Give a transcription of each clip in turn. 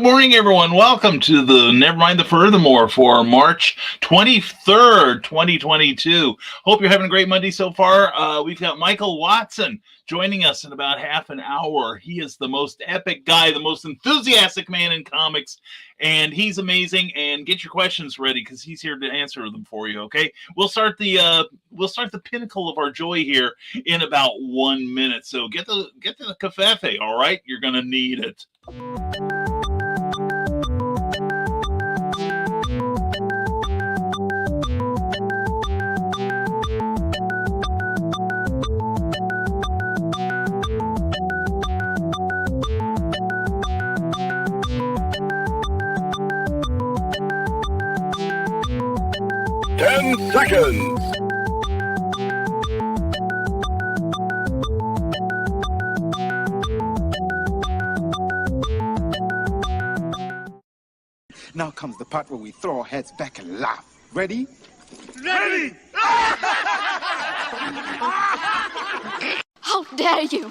good morning, everyone. Welcome to the Nevermind the Furthermore for March 23rd, 2022. Hope you're having a great Monday so far. We've got Michael Watson joining us in about half an hour. He is the most epic guy, the most enthusiastic man in comics, and he's amazing. And get your questions ready because he's here to answer them for you. Okay, we'll start the pinnacle of our joy here in about 1 minute. So get to the cafefe. All right, you're gonna need it. Seconds. Now comes the part where we throw our heads back and laugh. Ready? Ready! How dare you!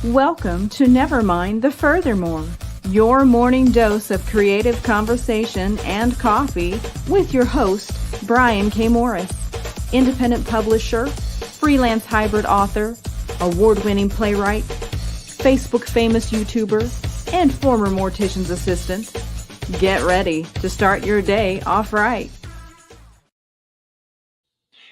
Welcome to Nevermind the Furthermore, your morning dose of creative conversation and coffee with your host, Brian K. Morris, independent publisher, freelance hybrid author, award-winning playwright, Facebook famous YouTuber, and former mortician's assistant. Get ready to start your day off right.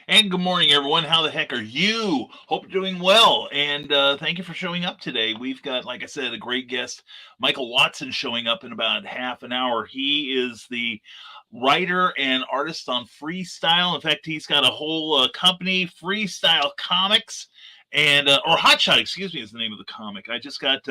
And good morning, everyone. How the heck are you? Hope you're doing well. And thank you for showing up today. We've got, like I said, a great guest, Michael Watson, showing up in about half an hour. He is the writer and artist on Freestyle. In fact, he's got a whole company, Freestyle Comics, and or Hotshot, excuse me, is the name of the comic. I just got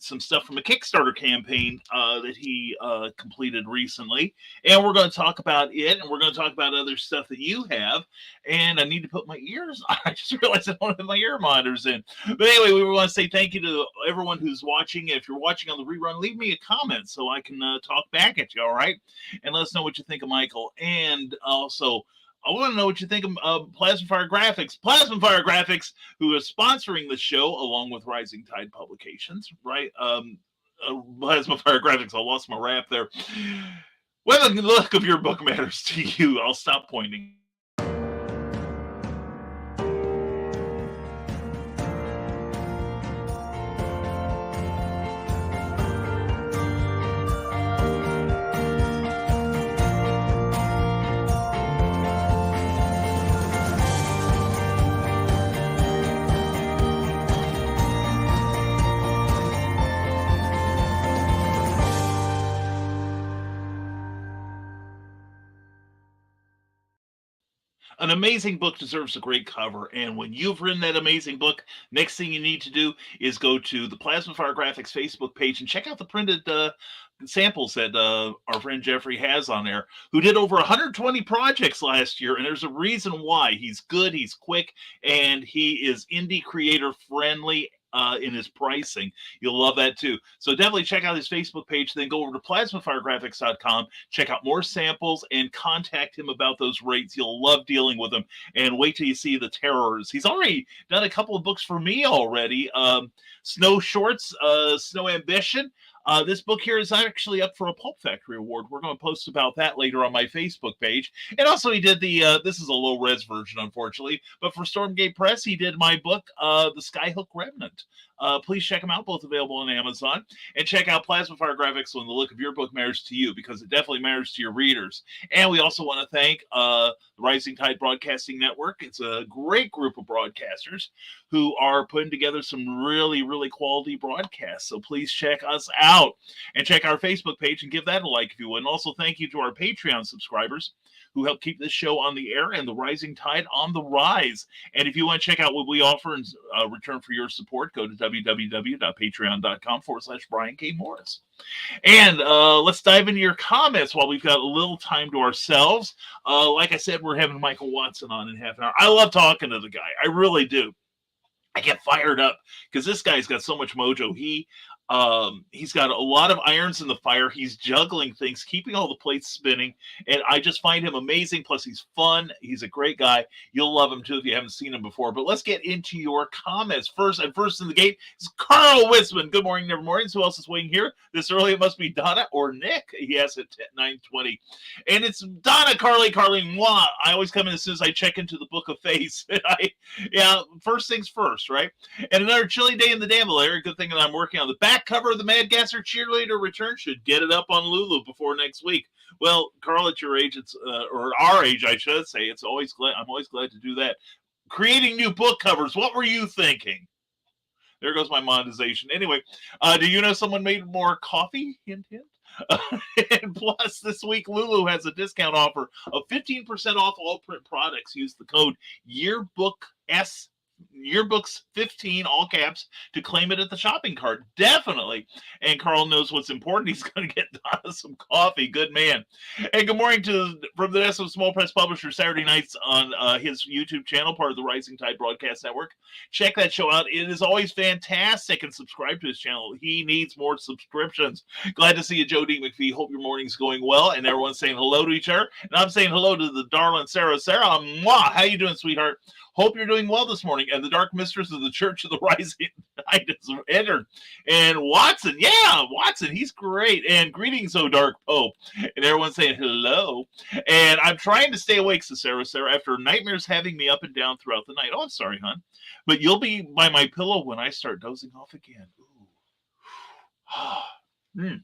some stuff from a Kickstarter campaign that he completed recently, and we're going to talk about it, and we're going to talk about other stuff that you have. And I need to put my ears on. I just realized I don't have my ear monitors in. But anyway, we want to say thank you to everyone who's watching. If you're watching on the rerun, leave me a comment so I can talk back at you, all right? And let us know what you think of Michael. And also, I want to know what you think of Plasma Fire Graphics. Plasma Fire Graphics, who is sponsoring the show along with Rising Tide Publications, right? Plasma Fire Graphics, I lost my rap there. Well, the look of your book matters to you. I'll stop pointing. An amazing book deserves a great cover, and when you've written that amazing book, next thing you need to do is go to the Plasma Fire Graphics Facebook page and check out the printed samples that our friend Jeffrey has on there, who did over 120 projects last year, and there's a reason why. He's good, he's quick, and he is indie creator friendly in his pricing. You'll love that too. So definitely check out his Facebook page, then go over to plasmafiregraphics.com, check out more samples, and contact him about those rates. You'll love dealing with him, and wait till you see the terrors. He's already done a couple of books for me already. Snow Shorts, Snow Ambition. This book here is actually up for a Pulp Factory Award. We're going to post about that later on my Facebook page. And also he did the, this is a low-res version, unfortunately, but for Stormgate Press, he did my book, The Skyhook Remnant. Please check them out, both available on Amazon. And check out Plasma Fire Graphics when the look of your book matters to you, because it definitely matters to your readers. And we also want to thank the Rising Tide Broadcasting Network. It's a great group of broadcasters who are putting together some really, really quality broadcasts. So please check us out and check our Facebook page and give that a like if you would. And also thank you to our Patreon subscribers who help keep this show on the air and the Rising Tide on the rise. And if you want to check out what we offer in return for your support, go to www.patreon.com/Brian K. Morris. And let's dive into your comments while we've got a little time to ourselves. Like I said, we're having Michael Watson on in half an hour. I love talking to the guy. I really do. I get fired up because this guy's got so much mojo. He He's got a lot of irons in the fire. He's juggling things, keeping all the plates spinning, and I just find him amazing. Plus, he's fun. He's a great guy. You'll love him too if you haven't seen him before. But let's get into your comments first. And first in the gate is Carl Wisman. Good morning, Never Mornings. Who else is waiting here this early? It must be Donna or Nick. He has it at 9:20, and it's Donna, Carly, moi. I always come in as soon as I check into the Book of Face. First things first, right? And another chilly day in the Danville area. Good thing that I'm working on the back cover of the Mad Gasser Cheerleader Return. Should get it up on Lulu before next week. Well, Carl, at your age, it's or our age, I should say. I'm always glad to do that. Creating new book covers. What were you thinking? There goes my monetization. Anyway, do you know someone made more coffee? Hint, hint. And plus, this week, Lulu has a discount offer of 15% off all print products. Use the code Yearbooks 15, all caps, to claim it at the shopping cart. Definitely. And Carl knows what's important. He's going to get Donna some coffee. Good man. And good morning from the desk of Small Press Publisher, Saturday nights on his YouTube channel, part of the Rising Tide Broadcast Network. Check that show out. It is always fantastic. And subscribe to his channel. He needs more subscriptions. Glad to see you, Joe D. McPhee. Hope your morning's going well. And everyone's saying hello to each other. And I'm saying hello to the darling Sarah. Sarah, mwah. How you doing, sweetheart? Hope you're doing well this morning. And the Dark Mistress of the Church of the Rising Tide has entered. And Watson, he's great. And greetings, O Dark Pope. And everyone's saying hello. And I'm trying to stay awake, says Sarah, after nightmares having me up and down throughout the night. Oh, I'm sorry, hon. But you'll be by my pillow when I start dozing off again. Ooh.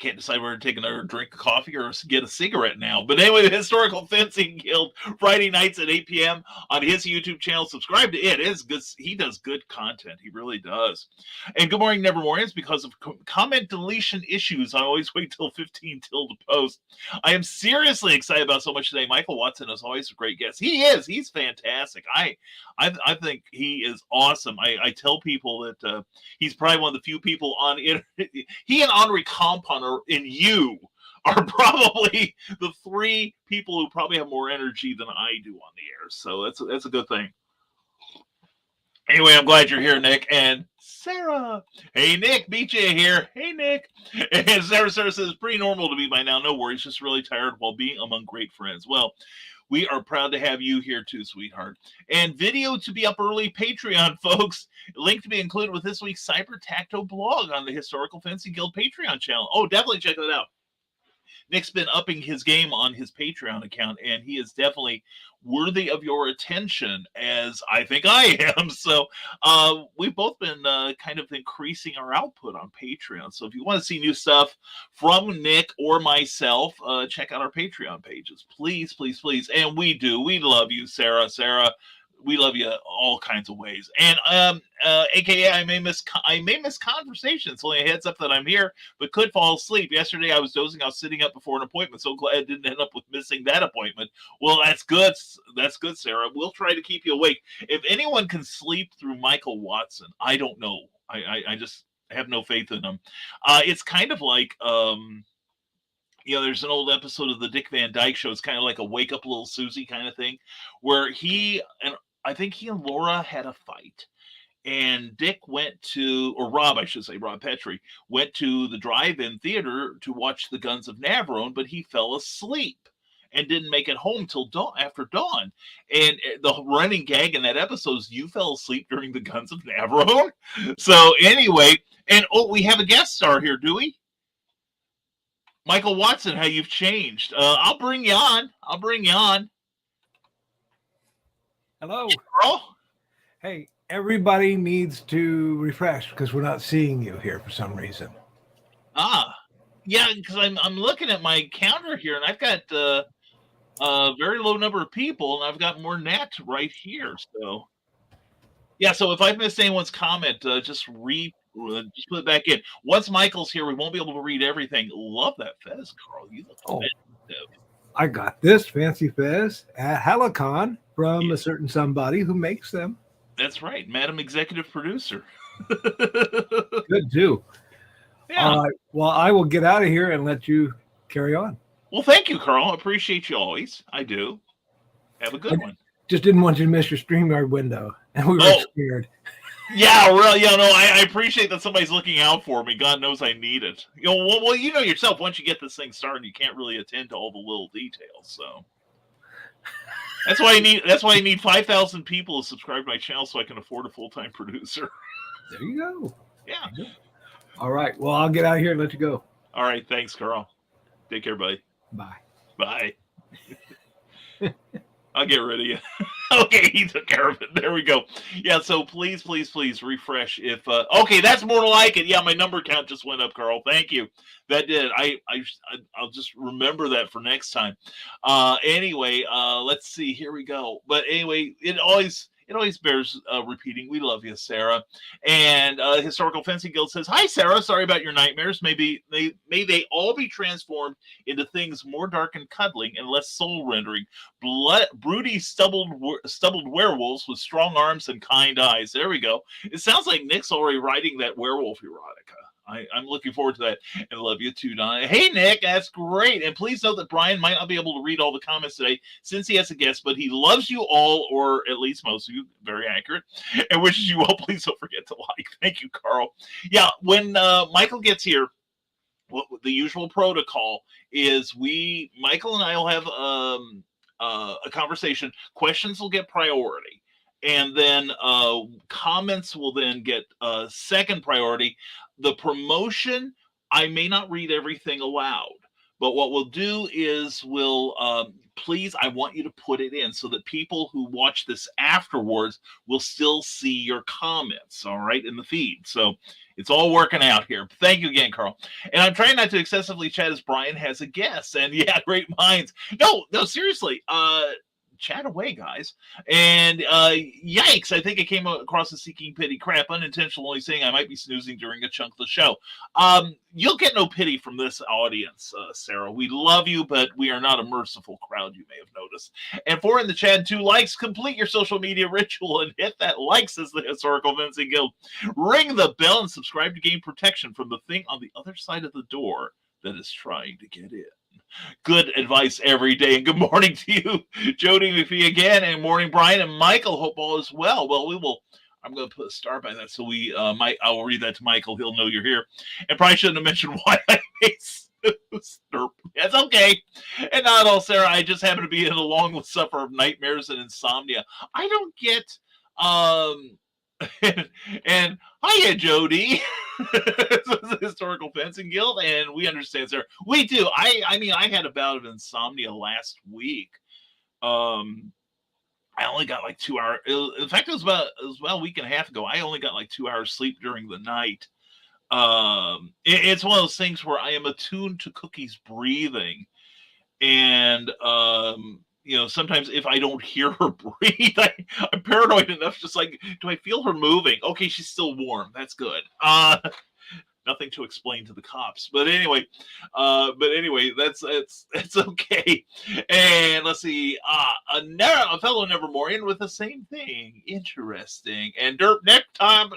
Can't decide whether to take another drink of coffee or get a cigarette now. But anyway, the Historical Fencing Guild, Friday nights at 8 p.m. on his YouTube channel. Subscribe to it. It is good. He does good content. He really does. And good morning, Never Mornings. Because of comment deletion issues, I always wait till 15 till to post. I am seriously excited about so much today. Michael Watson is always a great guest. He is. He's fantastic. I think he is awesome. I tell people that he's probably one of the few people on it. He and Henri Compon and you are probably the three people who probably have more energy than I do on the air. So that's a good thing. Anyway, I'm glad you're here, Nick. And Sarah. Hey, Nick. BJ here. Hey, Nick. And Sarah says it's pretty normal to be by now. No worries. Just really tired while being among great friends. Well, we are proud to have you here too, sweetheart. And video to be up early, Patreon, folks. Link to be included with this week's Cyber Tacto blog on the Historical Fencing Guild Patreon channel. Oh, definitely check that out. Nick's been upping his game on his Patreon account, and he is definitely worthy of your attention, as I think I am. So we've both been kind of increasing our output on Patreon. So if you want to see new stuff from Nick or myself, check out our Patreon pages. Please, please, please. And we do. We love you, Sarah. Sarah, we love you all kinds of ways. And AKA I may miss conversations. Only a heads up that I'm here, but could fall asleep. Yesterday I was dozing. I was sitting up before an appointment. So glad I didn't end up with missing that appointment. Well, that's good. That's good, Sarah. We'll try to keep you awake. If anyone can sleep through Michael Watson, I don't know. I just have no faith in him. It's kind of like there's an old episode of the Dick Van Dyke Show. It's kind of like a Wake Up Little Susie kind of thing, where I think he and Laura had a fight, and Dick went to, or Rob, I should say, Rob Petrie, went to the drive-in theater to watch The Guns of Navarone, but he fell asleep and didn't make it home till after dawn. And the running gag in that episode is you fell asleep during The Guns of Navarone. So anyway, and we have a guest star here, do we? Michael Watson, how you've changed. I'll bring you on. Hello. Carl? Hey, everybody needs to refresh because we're not seeing you here for some reason. Yeah, because I'm looking at my counter here, and I've got a very low number of people, and I've got more net right here. So, yeah. So if I've missed anyone's comment, just put it back in. Once Michael's here, we won't be able to read everything. Love that fez, Carl. You look fantastic. I got this fancy fez at Halicon from a certain somebody who makes them. That's right, Madam Executive Producer. Good too. Yeah. Well, I will get out of here and let you carry on. Well, thank you, Carl. I appreciate you always. I do. Have a good one. Just didn't want you to miss your StreamYard window, and we were scared. Yeah, really. No, I appreciate that somebody's looking out for me. God knows I need it. Well, you know yourself. Once you get this thing started, you can't really attend to all the little details. So that's why I need. That's why I need 5,000 people to subscribe to my channel so I can afford a full-time producer. There you go. Yeah. There you go. All right. Well, I'll get out of here and let you go. All right. Thanks, Carl. Take care, buddy. Bye. Bye. I'll get rid of you. Okay, he took care of it. There we go. Yeah, so please refresh if okay, that's more like it. Yeah, my number count just went up, Carl. Thank you. That did. I'll just remember that for next time. Anyway, let's see. Here we go. But anyway, it always bears repeating. We love you, Sarah. And Historical Fencing Guild says, "Hi, Sarah. Sorry about your nightmares. May they all be transformed into things more dark and cuddling and less soul-rendering. Broody, stubbled werewolves with strong arms and kind eyes." There we go. It sounds like Nick's already writing that werewolf erotica. I'm looking forward to that, and love you too, Donna. Hey, Nick, that's great. And please note that Brian might not be able to read all the comments today since he has a guest, but he loves you all, or at least most of you, very accurate, and wishes you well. Please don't forget to like. Thank you, Carl. Yeah, when Michael gets here, what the usual protocol is Michael and I will have a conversation. Questions will get priority. And then comments will then get second priority. The promotion, I may not read everything aloud, but what we'll do is please, I want you to put it in so that people who watch this afterwards will still see your comments, all right, in the feed. So it's all working out here. Thank you again, Carl. And I'm trying not to excessively chat as Brian has a guest. And yeah, great minds. No, seriously. Chat away, guys. And yikes, I think I came across a seeking pity crap, unintentionally saying I might be snoozing during a chunk of the show. You'll get no pity from this audience, Sarah. We love you, but we are not a merciful crowd, you may have noticed. And for in the chat, 2 likes, complete your social media ritual and hit that like, says the Historical Fencing Guild. Ring the bell and subscribe to gain protection from the thing on the other side of the door that is trying to get in. Good advice every day. And good morning to you, Jody McPhee again, and morning, Brian and Michael. Hope all is well. Well, I'm going to put a star by that, so I will read that to Michael. He'll know you're here. And probably shouldn't have mentioned why I made snooze. That's okay. And not at all, Sarah. I just happen to be in a long suffer of nightmares and insomnia. I don't get and hiya, Jody. The Historical Fencing Guild, and we understand, sir. We do. I mean, I had a bout of insomnia last week. I only got like 2 hours. In fact, it was about a week and a half ago. I only got like 2 hours sleep during the night. It's one of those things where I am attuned to Cookie's breathing, and sometimes if I don't hear her breathe, I'm paranoid enough, just like, do I feel her moving? Okay, she's still warm. That's good. Nothing to explain to the cops. But anyway, that's okay. And let's see, a fellow Nevermorian with the same thing. Interesting. And Derp,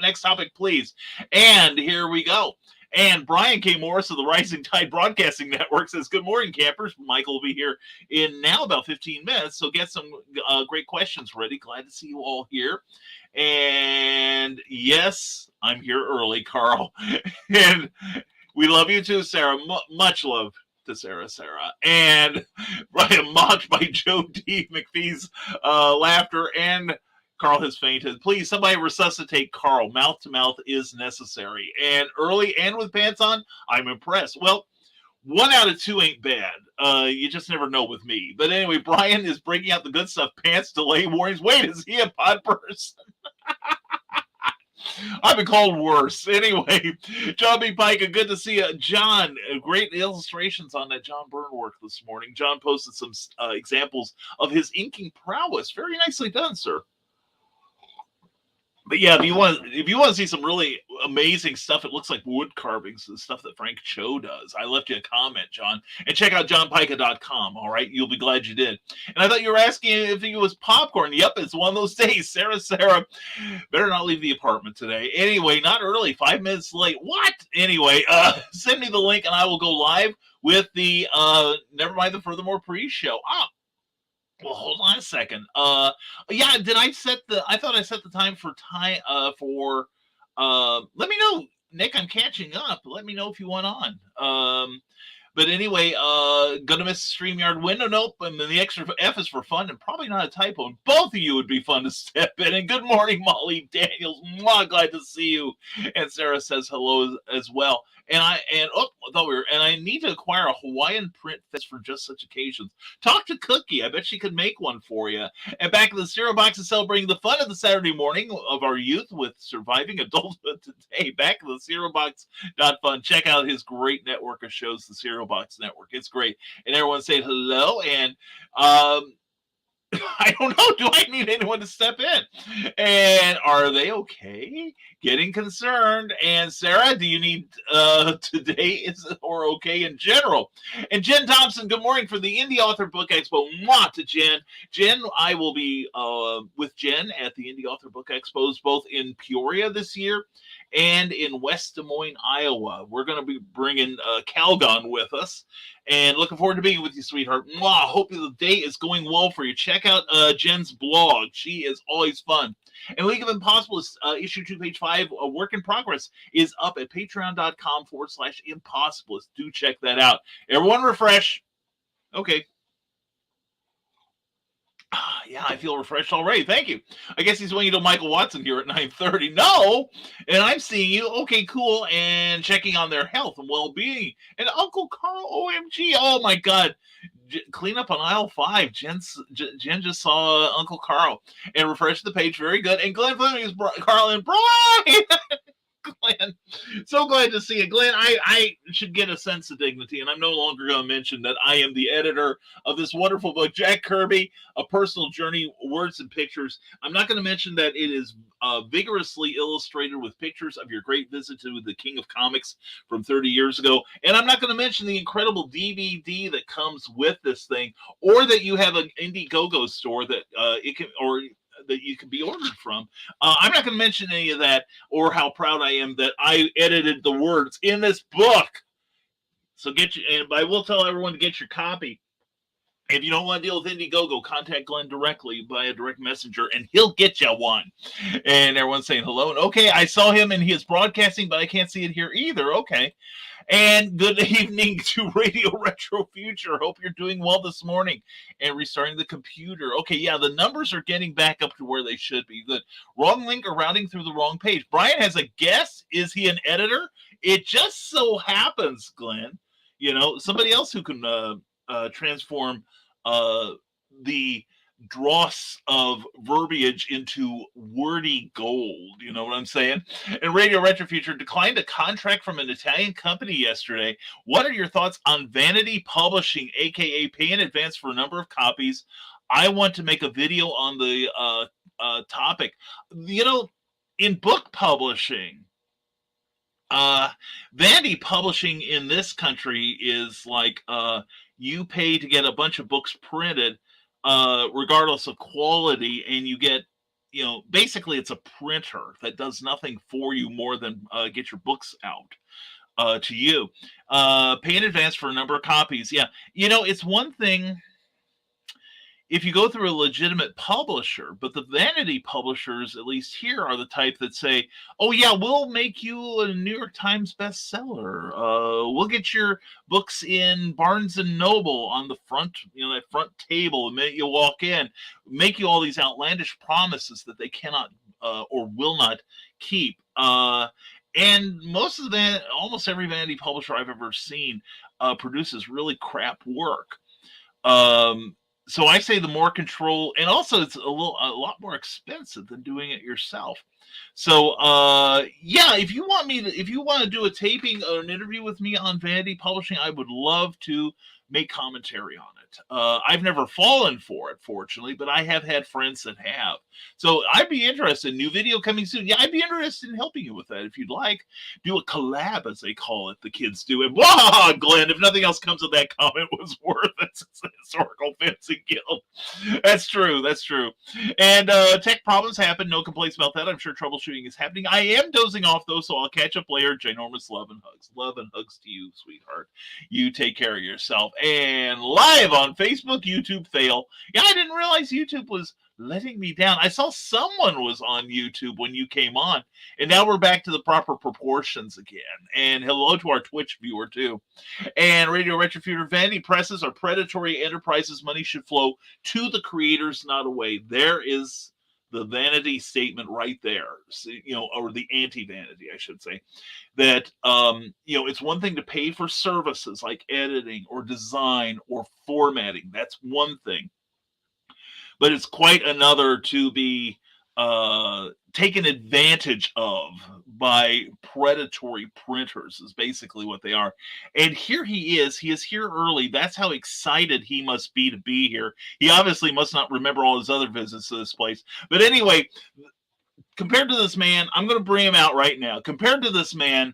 next topic, please. And here we go. And Brian K. Morris of the Rising Tide Broadcasting Network says, "Good morning, campers. Michael will be here in now about 15 minutes, so get some great questions ready. Glad to see you all here." And yes, I'm here early, Carl. And we love you too, Sarah. Much love to Sarah. And Brian, mocked by Joe D. McPhee's laughter, and Carl has fainted. Please, somebody resuscitate Carl. Mouth to mouth is necessary. And early and with pants on, I'm impressed. Well, 1 out of 2 ain't bad. You just never know with me. But anyway, Brian is breaking out the good stuff. Pants, delay, warnings. Wait, is he a pod person? I've been called worse. Anyway, John B. Pike, good to see you. John, great illustrations on that John Byrne work this morning. John posted some examples of his inking prowess. Very nicely done, sir. But yeah, if you want to see some really amazing stuff, it looks like wood carvings, the stuff that Frank Cho does. I left you a comment, John. And check out johnpica.com, all right? You'll be glad you did. And I thought you were asking if it was popcorn. Yep, it's one of those days. Sarah, better not leave the apartment today. Anyway, not early, 5 minutes late. What? Anyway, send me the link and I will go live with the Nevermind the Furthermore pre-show. Well, hold on a second. Yeah, did I set the? I thought I set the time for for. Let me know, Nick. I'm catching up. Let me know if you want on. But anyway, gonna miss StreamYard window. Nope. And then the extra F is for fun and probably not a typo. And both of you would be fun to step in. And good morning, Molly Daniels. Mwah, glad to see you. And Sarah says hello as well. And I thought we were. And I need to acquire a Hawaiian print fest for just such occasions. Talk to Cookie. I bet she could make one for you. And back in the cereal box is celebrating the fun of the Saturday morning of our youth with surviving adulthood today. Back in the cereal box. Fun. Check out his great network of shows, the Cereal Box Network. It's great. And everyone say hello. And I don't know. Do I need anyone to step in? And are they okay? Getting concerned. And Sarah, do you need today is or okay in general? And Jen Thompson, good morning for the Indie Author Book Expo. Mwah to Jen. Jen, I will be with Jen at the Indie Author Book Expos, both in Peoria this year and in West Des Moines, Iowa. We're going to be bringing Calgon with us. And looking forward to being with you, sweetheart. Mwah. Hope the day is going well for you. Check out Jen's blog. She is always fun. And League of Impossibles, issue 2, page 5, a work in progress, is up at patreon.com/impossibilist. Do check that out. Everyone refresh. Okay. Yeah, I feel refreshed already. Thank you. I guess he's waiting till Michael Watson here at 9:30. No, and I'm seeing you. Okay, cool. And checking on their health and well-being. And Uncle Carl, OMG. Oh, my God. Clean up on aisle 5. Jen just saw Uncle Carl. And refresh the page. Very good. And Glenn Fleming is Carl and Brian. Glenn, so glad to see you. Glenn, I should get a sense of dignity, and I'm no longer going to mention that I am the editor of this wonderful book, Jack Kirby, A Personal Journey, Words and Pictures. I'm not going to mention that it is vigorously illustrated with pictures of your great visit to the King of Comics from 30 years ago, and I'm not going to mention the incredible DVD that comes with this thing, or that you have an Indiegogo store that that you can be ordered from. I'm not going to mention any of that or how proud I am that I edited the words in this book. So and I will tell everyone to get your copy. If you don't want to deal with Indiegogo, contact Glenn directly by a direct messenger, and he'll get you one. And everyone's saying hello. And okay, I saw him and he is broadcasting, but I can't see it here either. Okay. And good evening to Radio Retro Future. Hope you're doing well this morning and restarting the computer. Okay, yeah, the numbers are getting back up to where they should be. Good. Wrong link or routing through the wrong page. Brian has a guess. Is he an editor? It just so happens, Glenn, somebody else who can transform the dross of verbiage into wordy gold. You know what I'm saying? And Radio Retro Future declined a contract from an Italian company yesterday. What are your thoughts on Vanity Publishing, aka pay in advance for a number of copies? I want to make a video on the topic. In book publishing, Vanity Publishing in this country is like you pay to get a bunch of books printed regardless of quality, and you get, basically it's a printer that does nothing for you more than get your books out to you. Pay in advance for a number of copies. Yeah, it's one thing if you go through a legitimate publisher, but the vanity publishers, at least here, are the type that say, oh yeah, we'll make you a New York Times bestseller. We'll get your books in Barnes and Noble on the front, that front table the minute you walk in, make you all these outlandish promises that they cannot or will not keep. And almost every vanity publisher I've ever seen produces really crap work. So I say the more control, and also it's a lot more expensive than doing it yourself. So yeah, if you want to do a taping or an interview with me on Vanity Publishing, I would love to make commentary on it. I've never fallen for it, fortunately, but I have had friends that have. So I'd be interested. New video coming soon. Yeah, I'd be interested in helping you with that if you'd like. Do a collab, as they call it. The kids do it. Wow, Glenn, if nothing else comes of that comment was worth it. It's a historical fencing guild. That's true. That's true. And tech problems happen. No complaints about that. I'm sure troubleshooting is happening. I am dozing off, though, so I'll catch up later. Ginormous love and hugs. Love and hugs to you, sweetheart. You take care of yourself. and live on Facebook, YouTube fail. Yeah, I didn't realize YouTube was letting me down. I saw someone was on YouTube when you came on, and now we're back to the proper proportions again. And hello to our Twitch viewer too. And Radio Retrofuter, vanity presses are predatory enterprises. Money should flow to the creators, not away. There is the vanity statement right there, so, or the anti-vanity, I should say. That it's one thing to pay for services like editing or design or formatting. That's one thing. But it's quite another to be taken advantage of by predatory printers is basically what they are. And here he is here early. That's how excited he must be to be here. He obviously must not remember all his other visits to this place. But anyway, compared to this man, I'm going to bring him out right now. Compared to this man,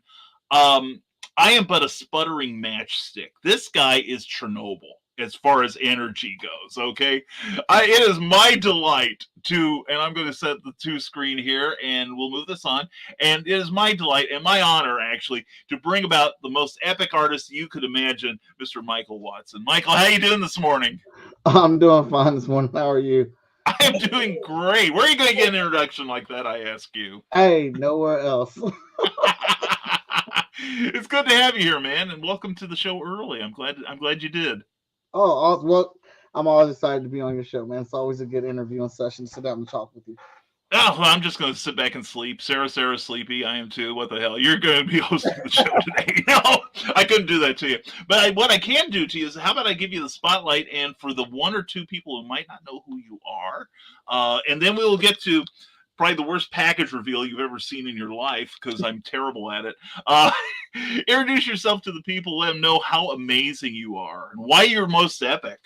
I am but a sputtering matchstick. This guy is Chernobyl as far as energy goes, okay? It is my delight to, and I'm going to set the two screen here, and we'll move this on, and it is my delight and my honor, actually, to bring about the most epic artist you could imagine, Mr. Michael Watson. Michael, how you doing this morning? I'm doing fine this morning. How are you? I am doing great. Where are you going to get an introduction like that, I ask you? Hey, nowhere else. It's good to have you here, man, and welcome to the show early. I'm glad you did. Oh, well, I'm always excited to be on your show, man. It's always a good interviewing session to sit down and talk with you. Oh, well, I'm just going to sit back and sleep. Sarah's sleepy. I am too. What the hell? You're going to be hosting the show today. No, I couldn't do that to you. But what I can do to you is, how about I give you the spotlight, and for the one or two people who might not know who you are, and then we will get to probably the worst package reveal you've ever seen in your life, because I'm terrible at it. Introduce yourself to the people. Let them know how amazing you are and why you're most epic.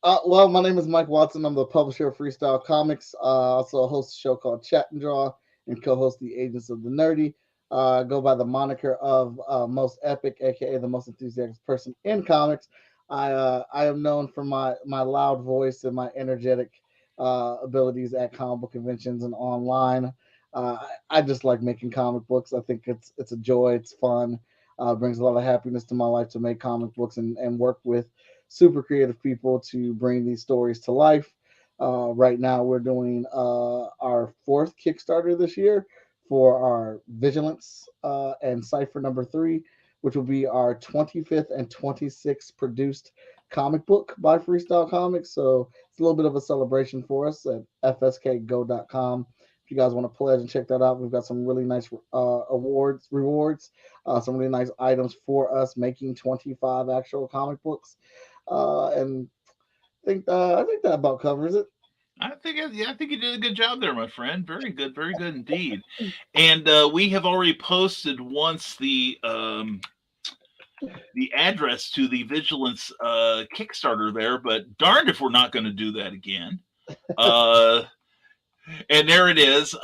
Well, my name is Mike Watson. I'm the publisher of Freestyle Comics. Also host a show called Chat and Draw, and co-host the Agents of the Nerdy. Go by the moniker of Most Epic, aka the most enthusiastic person in comics. I am known for my loud voice and my energetic abilities at comic book conventions and online. I just like making comic books. I think it's a joy. It's fun. Brings a lot of happiness to my life to make comic books and work with super creative people to bring these stories to life. Right now, we're doing our 4th Kickstarter this year for our Vigilance and Cypher number 3, which will be our 25th and 26th produced comic book by Freestyle Comics. So it's a little bit of a celebration for us at fskgo.com. If you guys want to pledge and check that out, we've got some really nice rewards, some really nice items for us making 25 actual comic books. And I think that about covers it. I think you did a good job there, my friend. Very good indeed. And we have already posted once the address to the Vigilance Kickstarter there, but darned if we're not going to do that again. And there it is.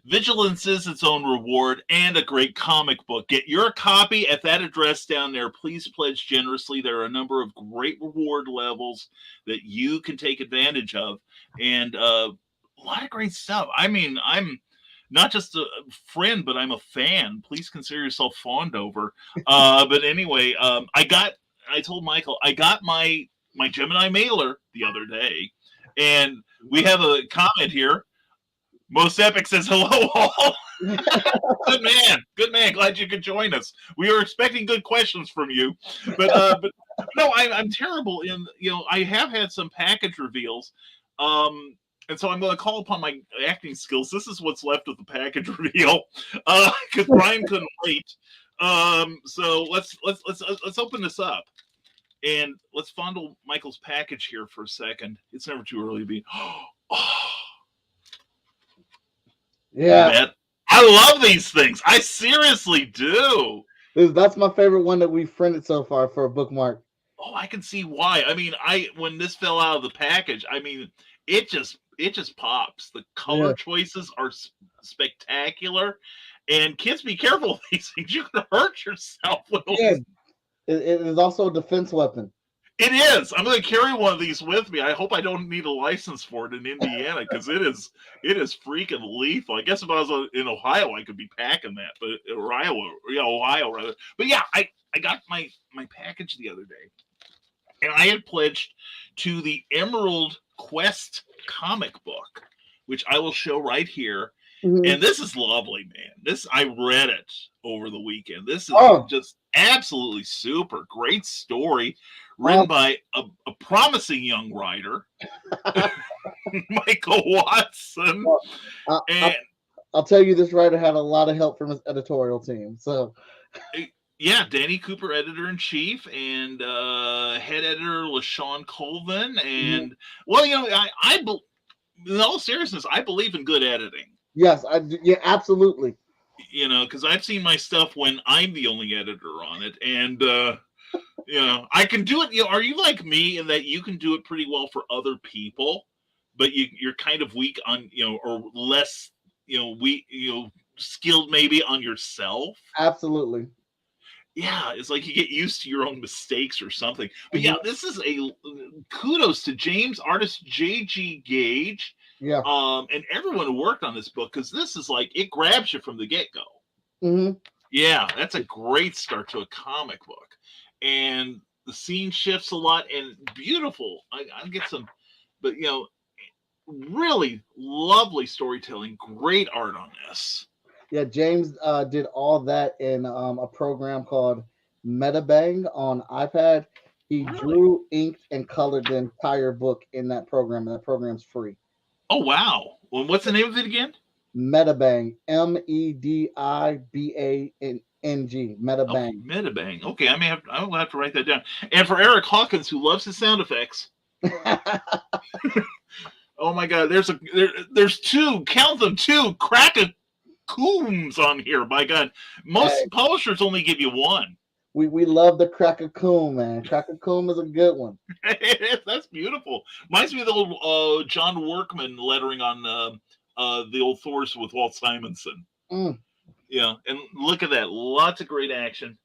Vigilance is its own reward and a great comic book. Get your copy at that address down there. Please pledge generously. There are a number of great reward levels that you can take advantage of, and a lot of great stuff. I mean, I'm not just a friend, but I'm a fan. Please consider yourself fawned over. But anyway, I told Michael I got my Gemini mailer the other day, and we have a comment here. Most Epic says, hello all. Good man. Glad you could join us. We were expecting good questions from you. But no, I'm terrible in, I have had some package reveals. And so I'm going to call upon my acting skills. This is what's left of the package reveal. Because Brian couldn't wait. So let's open this up. And let's fondle Michael's package here for a second. It's never too early to be. Yeah. Man, I love these things. I seriously do. That's my favorite one that we've printed so far for a bookmark. Oh, I can see why. I mean, when this fell out of the package, I mean, it just pops. The color choices are spectacular. And kids, be careful with these things. You're going to hurt yourself with them. It is also a defense weapon. It is. I'm going to carry one of these with me. I hope I don't need a license for it in Indiana, because it is freaking lethal. I guess if I was in Ohio, I could be packing that, but Ohio rather. But yeah, I got my package the other day, and I had pledged to the Emerald Quest comic book, which I will show right here. Mhm. And this is lovely, man. This, I read it over the weekend. This is just absolutely super. Great story, written by a promising young writer, Michael Watson. And I'll tell you, this writer had a lot of help from his editorial team. So, yeah, Danny Cooper, editor-in-chief, and head editor LaShawn Colvin. And well, you know, in all seriousness, I believe in good editing. Yes, yeah, absolutely. You know, because I've seen my stuff when I'm the only editor on it, and you know, I can do it. You know, are you like me in that you can do it pretty well for other people, but you're kind of weak on, you know, or less, you know, skilled maybe on yourself? Absolutely. Yeah, it's like you get used to your own mistakes or something. But yeah, this is a kudos to James, artist J.G. Gage, and everyone who worked on this book, because this is like, it grabs you from the get-go. Yeah, that's a great start to a comic book. And the scene shifts a lot, and beautiful. I get some, but you know, really lovely storytelling, great art on this. Yeah, James did all that in a program called MetaBang on iPad. He drew, inked, and colored the entire book in that program, and that program's free. Oh, wow. Well, what's the name of it again? MetaBang. MEDIBANG. MetaBang. Oh, MetaBang. Okay, I will have to write that down. And for Eric Hawkins, who loves his sound effects. Oh my God, there's two, count them, two crack-a-cooms on here. My God, most publishers only give you one. We love the crack-a-coom, man. Crack-a-coom is a good one. That's beautiful. Reminds me of the old John Workman lettering on the old Thors with Walt Simonson. Yeah, and look at that, lots of great action.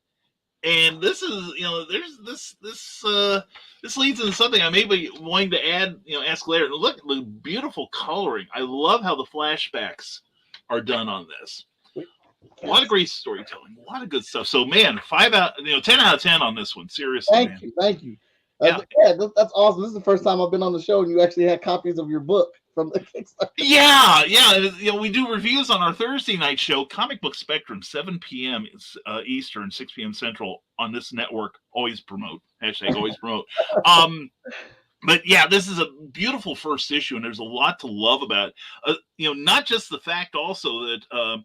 And this is, you know, there's this leads into something I may be wanting to add, you know, ask later. Look at the beautiful coloring. I love how the flashbacks are done on this. A lot of great storytelling, a lot of good stuff. So, man, 10 out of 10 on this one. Seriously, thank you. That's awesome. This is the first time I've been on the show, and you actually had copies of your book from the Kickstarter. Yeah. You know, we do reviews on our Thursday night show, Comic Book Spectrum, 7 p.m. Eastern, 6 p.m. Central on this network. Always promote. # always promote. But yeah, this is a beautiful first issue, and there's a lot to love about it. You know, not just the fact also that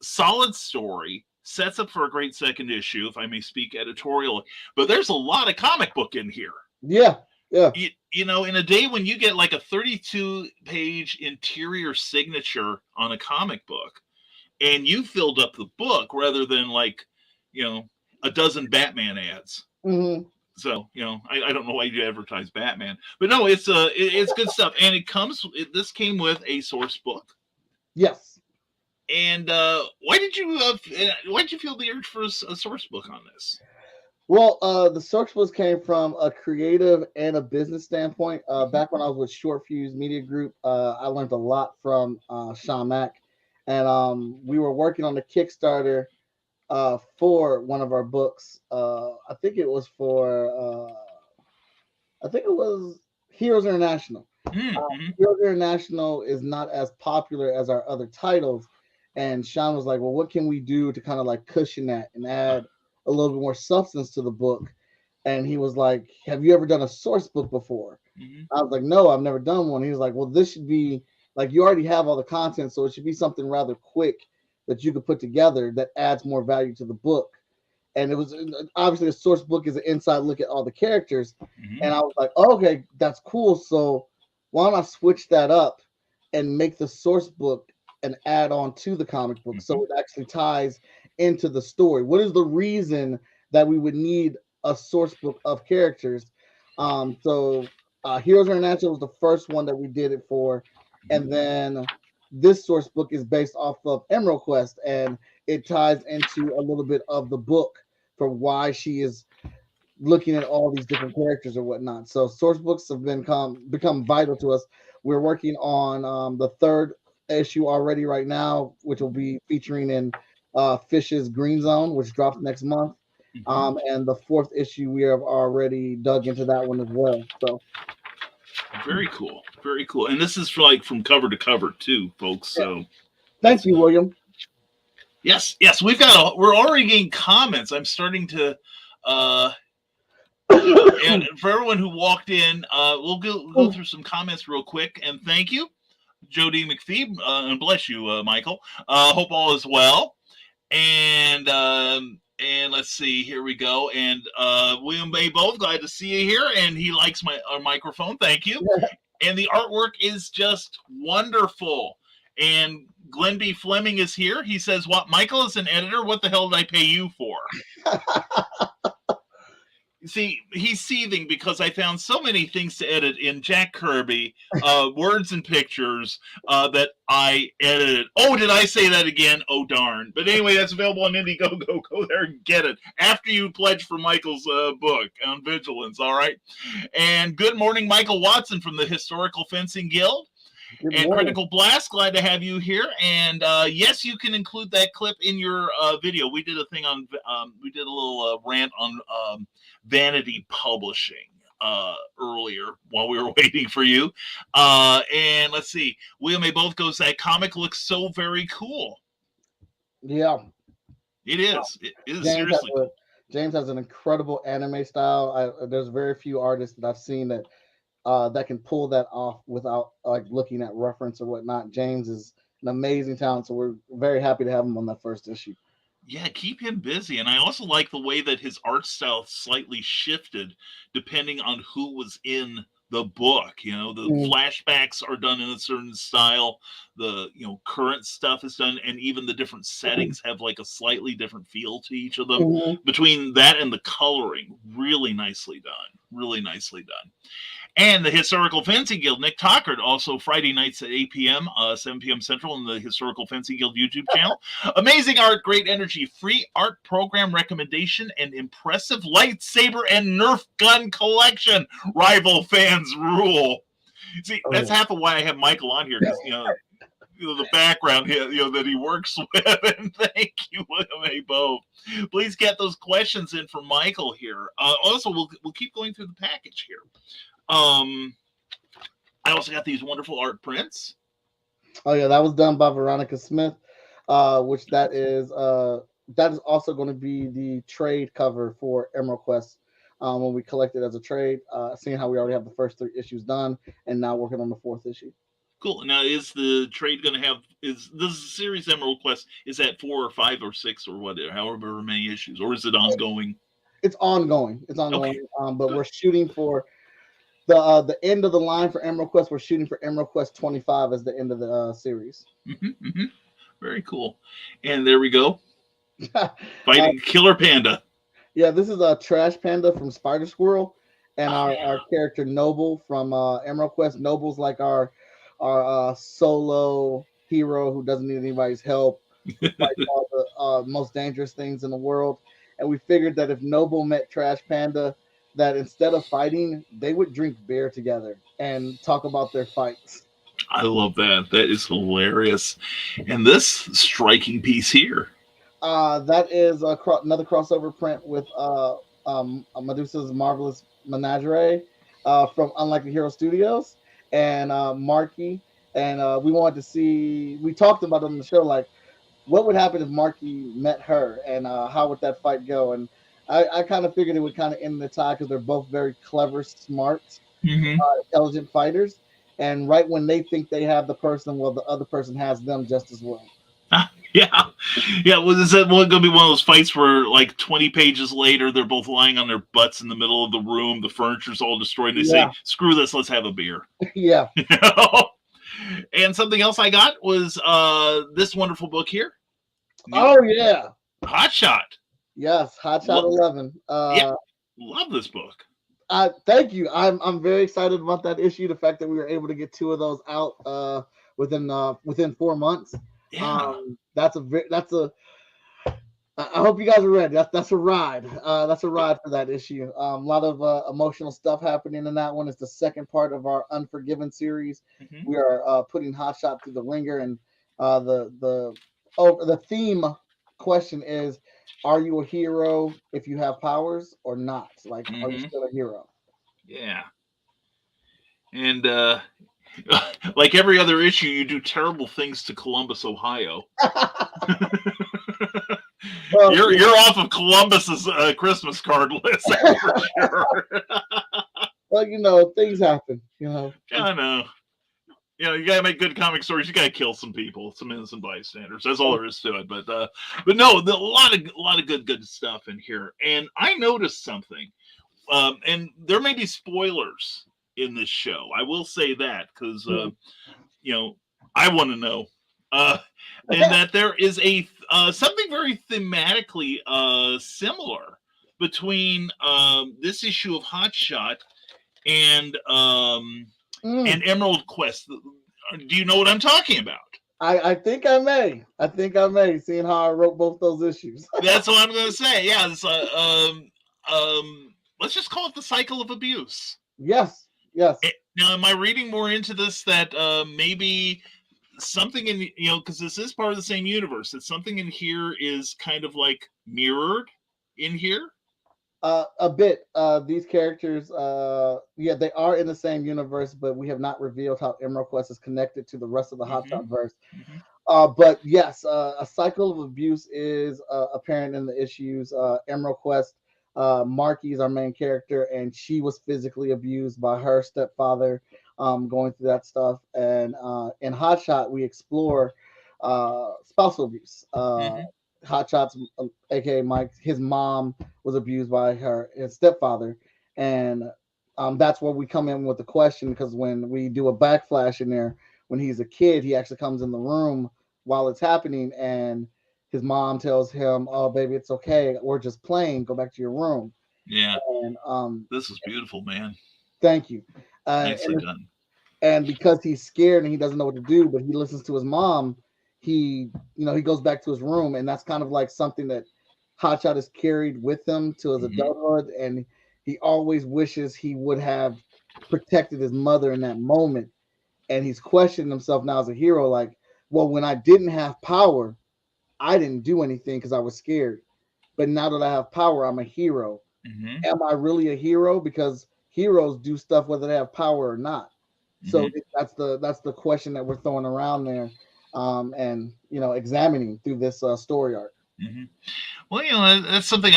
solid story sets up for a great second issue, if I may speak editorially, but there's a lot of comic book in here. Yeah. You know, in a day when you get like a 32-page interior signature on a comic book, and you filled up the book rather than like, you know, a dozen Batman ads. So, you know, I don't know why you advertise Batman, but no, it's good stuff, and this came with a source book. Yes. And why did you feel the urge for a source book on this? Well, the source book came from a creative and a business standpoint. Back when I was with Short Fuse Media Group, I learned a lot from Sean Mack, and we were working on the Kickstarter for one of our books. I think it was Heroes International. Heroes International is not as popular as our other titles, and Sean was like, well, what can we do to kind of like cushion that and add a little bit more substance to the book? And he was like, have you ever done a source book before? I was like, no, I've never done one. He was like, well, this should be like, you already have all the content, so it should be something rather quick that you could put together that adds more value to the book. And it was obviously a source book is an inside look at all the characters. And I was like, oh, okay, that's cool. So why don't I switch that up and make the source book an add-on to the comic book so it actually ties into the story? What is the reason that we would need a source book of characters? So Heroes International was the first one that we did it for, and then this source book is based off of Emerald Quest, and it ties into a little bit of the book for why she is looking at all these different characters or whatnot. So source books have become vital to us. We're working on the third issue already right now, which will be featuring in Fish's Green Zone, which drops next month. And the 4th issue, we have already dug into that one as well. So Very cool. Very cool. And this is like from cover to cover too, folks. yeah. So Thank you, William. yes, we're already getting comments. I'm starting to and for everyone who walked in, we'll go through some comments real quick. And thank you, Jody McPhee, and bless you, Michael. Hope all is well. And let's see, here we go. And William Bay both glad to see you here, and he likes our microphone. Thank you. And the artwork is just wonderful. And Glenn B. Fleming is here. He says, "What, Michael is an editor? What the hell did I pay you for?" See, he's seething because I found so many things to edit in Jack Kirby, words and pictures that I edited. Oh, did I say that again? Oh, darn. But anyway, that's available on Indiegogo. Go there and get it after you pledge for Michael's book on vigilance, all right? And good morning, Michael Watson from the Historical Fencing Guild. Good And morning. Critical Blast, glad to have you here. And yes, you can include that clip in your video. We did a thing on, we did a little rant on Vanity Publishing earlier while we were waiting for you. And let's see, William A. Both goes, that comic looks so very cool. Yeah, it is. It is James seriously cool. James has an incredible anime style. There's very few artists that I've seen that that can pull that off without like looking at reference or whatnot. James is an amazing talent, so we're very happy to have him on that first issue. Yeah, keep him busy. And I also like the way that his art style slightly shifted depending on who was in the book. You know, the flashbacks are done in a certain style. The, current stuff is done, and even the different settings have like a slightly different feel to each of them. Between that and the coloring, really nicely done. Really nicely done. And the Historical Fencing Guild, Nick Tockard, also Friday nights at 8 p.m., 7 p.m. Central on the Historical Fencing Guild YouTube channel. Amazing art, great energy, free art program recommendation, and impressive lightsaber and Nerf gun collection. Rival fans rule. See, that's half of why I have Michael on here, because, the background that he works with. And thank you, William A. Bowe. Please get those questions in for Michael here. Also, we'll keep going through the package here. I also got these wonderful art prints. Oh yeah, that was done by Veronica Smith, which that is also going to be the trade cover for Emerald Quest when we collect it as a trade. Seeing how we already have the first 3 issues done, and now working on the 4th issue. Cool. Now, is the trade going to have? Is this series Emerald Quest? Is that 4 or 5 or 6 or whatever, however many issues, or is it ongoing? It's ongoing. It's ongoing. Okay. But we're shooting for the end of the line for Emerald Quest. We're shooting for Emerald Quest 25 as the end of the series. Very cool. And there we go. Fighting Killer Panda. Yeah, this is a Trash Panda from Spider Squirrel, and our character Noble from Emerald Quest. Noble's like our solo hero who doesn't need anybody's help, fights all the most dangerous things in the world. And we figured that if Noble met Trash Panda, that instead of fighting, they would drink beer together and talk about their fights. I love that. That is hilarious. And this striking piece here. That is another crossover print with Medusa's Marvelous Menagerie from Unlikely Hero Studios and Marky. And we wanted to see, we talked about it on the show, like what would happen if Marky met her and how would that fight go? And I kind of figured it would kind of end the tie because they're both very clever, smart, intelligent fighters. And right when they think they have the person, well, the other person has them just as well. Yeah. Well, is that going to be one of those fights where, like, 20 pages later, they're both lying on their butts in the middle of the room, the furniture's all destroyed, and they say, "Screw this, let's have a beer." Yeah. And something else I got was this wonderful book here. Oh yeah, Hot Shot. Yes, Hot Shot 11. Yeah, love this book. Thank you. I'm very excited about that issue. The fact that we were able to get 2 of those out within 4 months. Yeah. I hope you guys are ready. That's a ride. That's a ride for that issue. A lot of emotional stuff happening in that one. It's the second part of our Unforgiven series. We are putting Hot Shot through the ringer, and the theme question is, are you a hero if you have powers or not? Like, are you Mhm. still a hero? Yeah. And like every other issue, you do terrible things to Columbus, Ohio. Well, You're off of Columbus's Christmas card list, that's for sure. well, you know, things happen. You know, I know. You know, you gotta make good comic stories. You gotta kill some people, some innocent bystanders. That's all there is to it. But no, a lot of good stuff in here. And I noticed something. And there may be spoilers in this show. I will say that because you know, I want to know. Uh, and that there is a something very thematically similar between this issue of Hot Shot and Mm, Emerald Quest. Do you know what I'm talking about? I think I may. I think I may. Seeing how I wrote both those issues. That's what I'm going to say. Yeah, it's, let's just call it the cycle of abuse. Yes. Yes. Now, am I reading more into this that maybe something in, you know, because this is part of the same universe, that something in here is kind of like mirrored in here? A bit. These characters, yeah, they are in the same universe, but we have not revealed how Emerald Quest is connected to the rest of the Hot Shot verse. Mhm. But yes, a cycle of abuse is apparent in the issues. Emerald Quest, Marky is our main character, and she was physically abused by her stepfather, going through that stuff. And in Hot Shot, we explore spousal abuse. Mhm. Hot Shot's, aka Mike, his mom was abused by his stepfather, and that's where we come in with the question, because when we do a backflash in there, when he's a kid, he actually comes in the room while it's happening, and his mom tells him, "Oh, baby, it's okay. We're just playing. Go back to your room." Yeah, And this is beautiful, man. thank you. Nicely done. And because he's scared and he doesn't know what to do, but he listens to his mom, he goes back to his room, and that's kind of like something that Hotshot has carried with him to his Mhm. adulthood, and he always wishes he would have protected his mother in that moment. And he's questioning himself now as a hero, like, well, when I didn't have power, I didn't do anything because I was scared. But now that I have power, I'm a hero. Mhm. Am I really a hero? Because heroes do stuff whether they have power or not. So Mhm. that's the question that we're throwing around there, and examining through this story arc. Mhm. Well, you know, that's something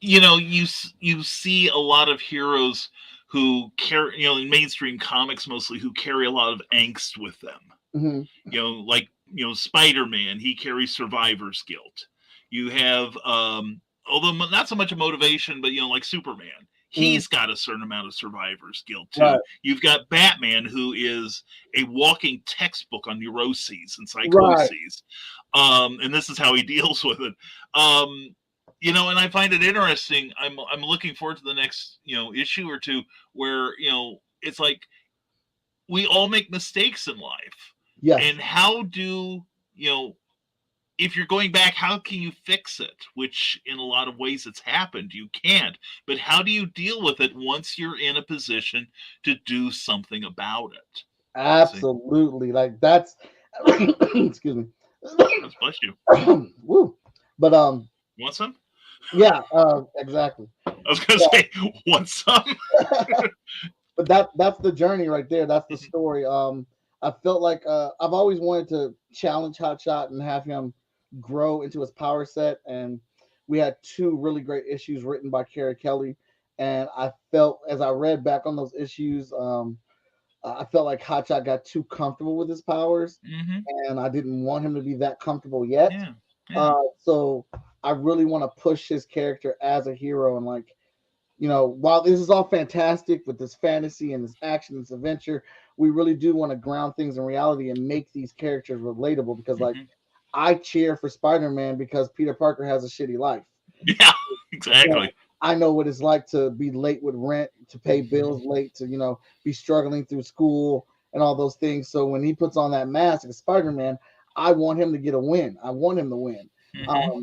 you know, you see a lot of heroes who carry, you know, in mainstream comics mostly, who carry a lot of angst with them. Hmm. You know, like, you know, Spider-Man, he carries survivor's guilt. You have, although not so much a motivation, but, you know, like Superman, Hmm. he's got a certain amount of survivor's guilt too. Right, You've got Batman, who is a walking textbook on neuroses and right, psychoses. And this is how he deals with it. You know, and I find it interesting. I'm looking forward to the next, you know, issue or two where, you know, it's like we all make mistakes in life. yes, And how do, you know, if you're going back, how can you fix it? Which in a lot of ways it's happened. You can't. But how do you deal with it once you're in a position to do something about it? See, absolutely. Like that's excuse me. let's bless you. Woo. But Want some? yeah, exactly. I was gonna say, want some? But that's the journey right there. That's the story. I felt like I've always wanted to challenge Hotshot and have him grow into his power set. And we had two really great issues written by Carrie Kelly. And I felt, as I read back on those issues, I felt like Hotshot got too comfortable with his powers, Mm-hmm. and I didn't want him to be that comfortable yet. Yeah. Yeah. So I really want to push his character as a hero, and like, while this is all fantastic with this fantasy and this action, this adventure, we really do want to ground things in reality and make these characters relatable, because like, Mm-hmm. I cheer for Spider-Man because Peter Parker has a shitty life. Yeah. You know, Exactly. I know what it's like to be late with rent, to pay bills late, to be struggling through school and all those things. So when he puts on that mask as Spider-Man, I want him to get a win. I want him to win. Mm-hmm.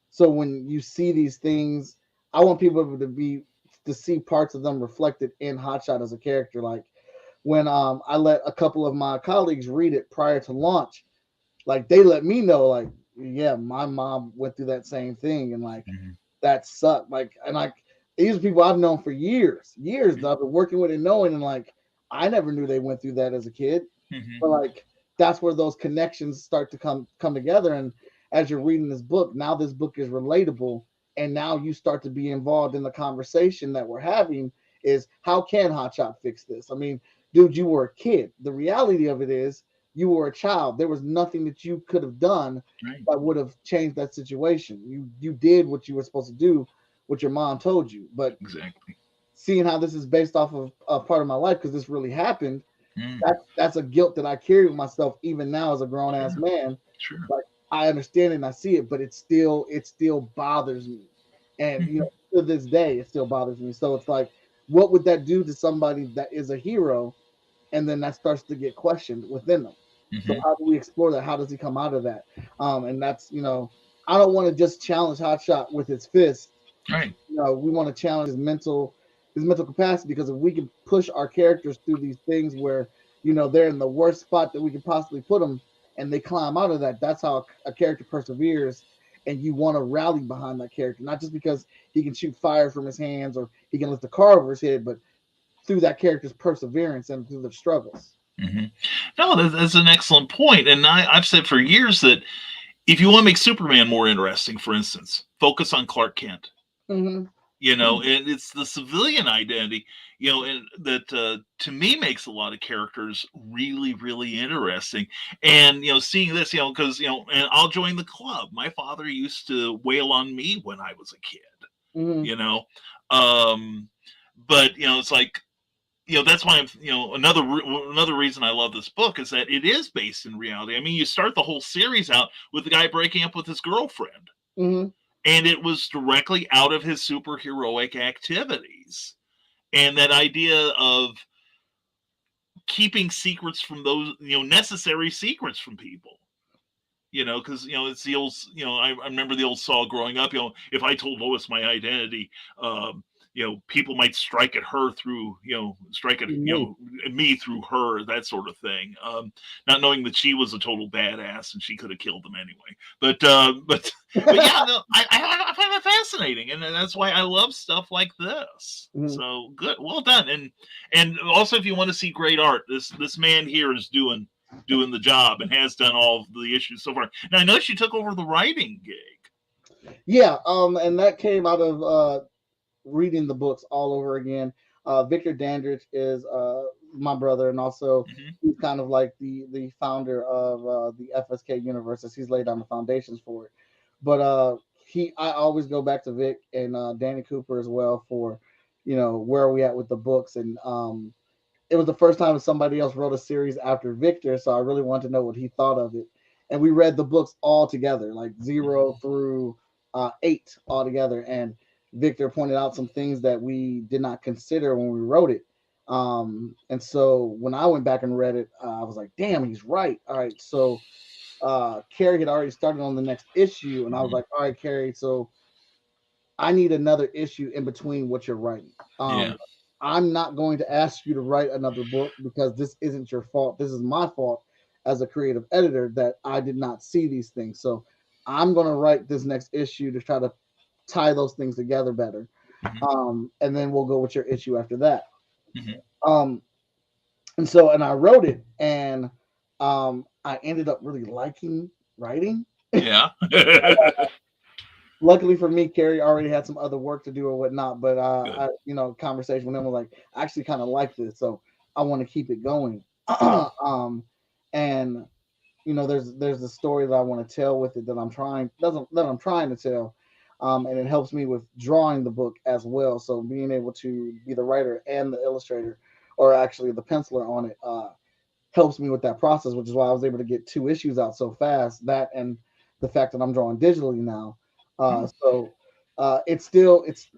So when you see these things, I want people to see parts of them reflected in Hotshot as a character. Like when I let a couple of my colleagues read it prior to launch, like they let me know, like, yeah, my mom went through that same thing, and like Mhm. that sucked. Like, and like these are people I've known for years that I've been working with and knowing, and like I never knew they went through that as a kid. Mhm. But like that's where those connections start to come together. And as you're reading this book, now this book is relatable, and now you start to be involved in the conversation that we're having. Is how can Hotshot fix this? I mean, dude, you were a kid. The reality of it is you were a child. There was nothing that you could have done Right. that would have changed that situation. You did what you were supposed to do, what your mom told you. But Exactly. seeing how this is based off of a part of my life because this really happened, Mm. that's a guilt that I carry with myself even now as a grown ass Sure. man. Sure. Like I understand it and I see it, but it still bothers me. And you Mhm. know, to this day, it still bothers me. So it's like, what would that do to somebody that is a hero, and then that starts to get questioned within them? So Mhm. how do we explore that? How does he come out of that? And that's I don't want to just challenge Hotshot with his fist. Right. We want to challenge his mental capacity, because if we can push our characters through these things where they're in the worst spot that we can possibly put them, and they climb out of that, that's how a character perseveres. And you want to rally behind that character, not just because he can shoot fire from his hands or he can lift a car over his head, but through that character's perseverance and through their struggles. Mhm. No, that's an excellent point, and I've said for years that if you want to make Superman more interesting, for instance, focus on Clark Kent. Mm-hmm. And it's the civilian identity, and that to me makes a lot of characters really, really interesting. And seeing this, because and I'll join the club. My father used to wail on me when I was a kid, Mm-hmm. you know, um, but it's like that's why I'm, another reason I love this book is that it is based in reality. I mean, you start the whole series out with the guy breaking up with his girlfriend, Mm-hmm. and it was directly out of his superheroic activities. And that idea of keeping secrets from those, necessary secrets from people, because, it's the old, I remember the old saw growing up, if I told Lois my identity, people might strike at her through, strike at, Me. me through her, that sort of thing. Not knowing that she was a total badass and she could have killed them anyway. But yeah, no, I find that fascinating. And that's why I love stuff like this. Mm-hmm. So good. Well done. And also, if you want to see great art, this man here is doing the job and has done all of the issues so far. Now I know she took over the writing gig. Yeah. And that came out of reading the books all over again. Victor Dandridge is my brother, and also Hmm. he's kind of like the founder of the FSK universe, as he's laid down the foundations for it. But I always go back to Vic and Danny Cooper as well for where are we at with the books. And it was the first time somebody else wrote a series after Victor, so I really wanted to know what he thought of it. And we read the books all together, like 0 through 8 all together. And Victor pointed out some things that we did not consider when we wrote it. And so when I went back and read it, I was like, damn, he's right. All right. So Carrie had already started on the next issue, and I was Hmm. like, all right, Carrie, so I need another issue in between what you're writing. Yeah. I'm not going to ask you to write another book because this isn't your fault. This is my fault as a creative editor that I did not see these things. So I'm going to write this next issue to try to tie those things together better. Hmm. And then we'll go with your issue after that. Hmm. Um, and I wrote it, and I ended up really liking writing. Yeah. Luckily for me, Carrie already had some other work to do or whatnot, but Good. conversation with him was like, I actually kind of like this, so I want to keep it going. And there's a story that I want to tell with it that I'm trying to tell, and it helps me with drawing the book as well. So being able to be the writer and the illustrator, or actually the penciler on it, helps me with that process, which is why I was able to get 2 issues out so fast. That and the fact that I'm drawing digitally now. So it's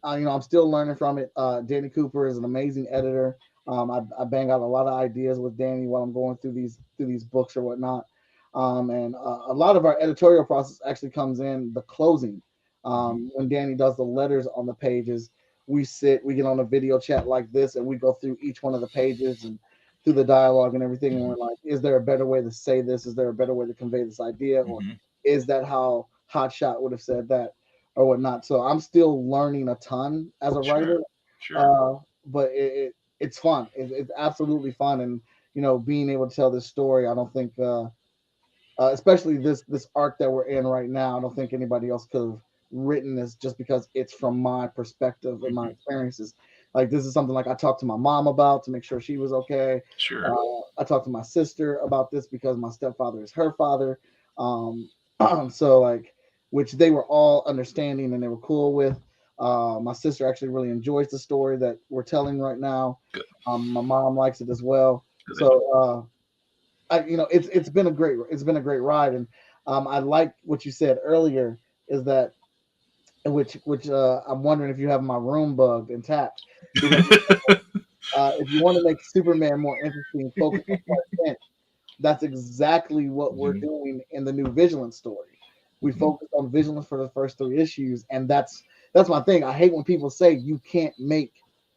I'm still learning from it. Danny Cooper is an amazing editor. I bang out a lot of ideas with Danny while I'm going through these books or whatnot. And a lot of our editorial process actually comes in the closing. Hmm. When Danny does the letters on the pages, we get on a video chat like this, and we go through each one of the pages and through the dialogue and everything. And Hmm. we're like, is there a better way to say this? Is there a better way to convey this idea? Or Hmm. is that how Hotshot would have said that or whatnot. So I'm still learning a ton as a writer. Sure. But it's fun. It's absolutely fun, and being able to tell this story, I don't think, especially this arc that we're in right now, I don't think anybody else could have written this just because it's from my perspective and my experiences. Like this is something like I talked to my mom about to make sure she was okay. Sure. I talked to my sister about this because my stepfather is her father. Um, so like, which they were all understanding and they were cool with. My sister actually really enjoys the story that we're telling right now. Good. My mom likes it as well. Good. So it's been a great ride, and I like what you said earlier is that which I'm wondering if you have my room bugged and tapped because if you want to make Superman more interesting, focus on Clark Kent. That's exactly what we're doing in the new Vigilance story. We focus on Vigilance for the first 3 issues, and that's my thing. I hate when people say you can't make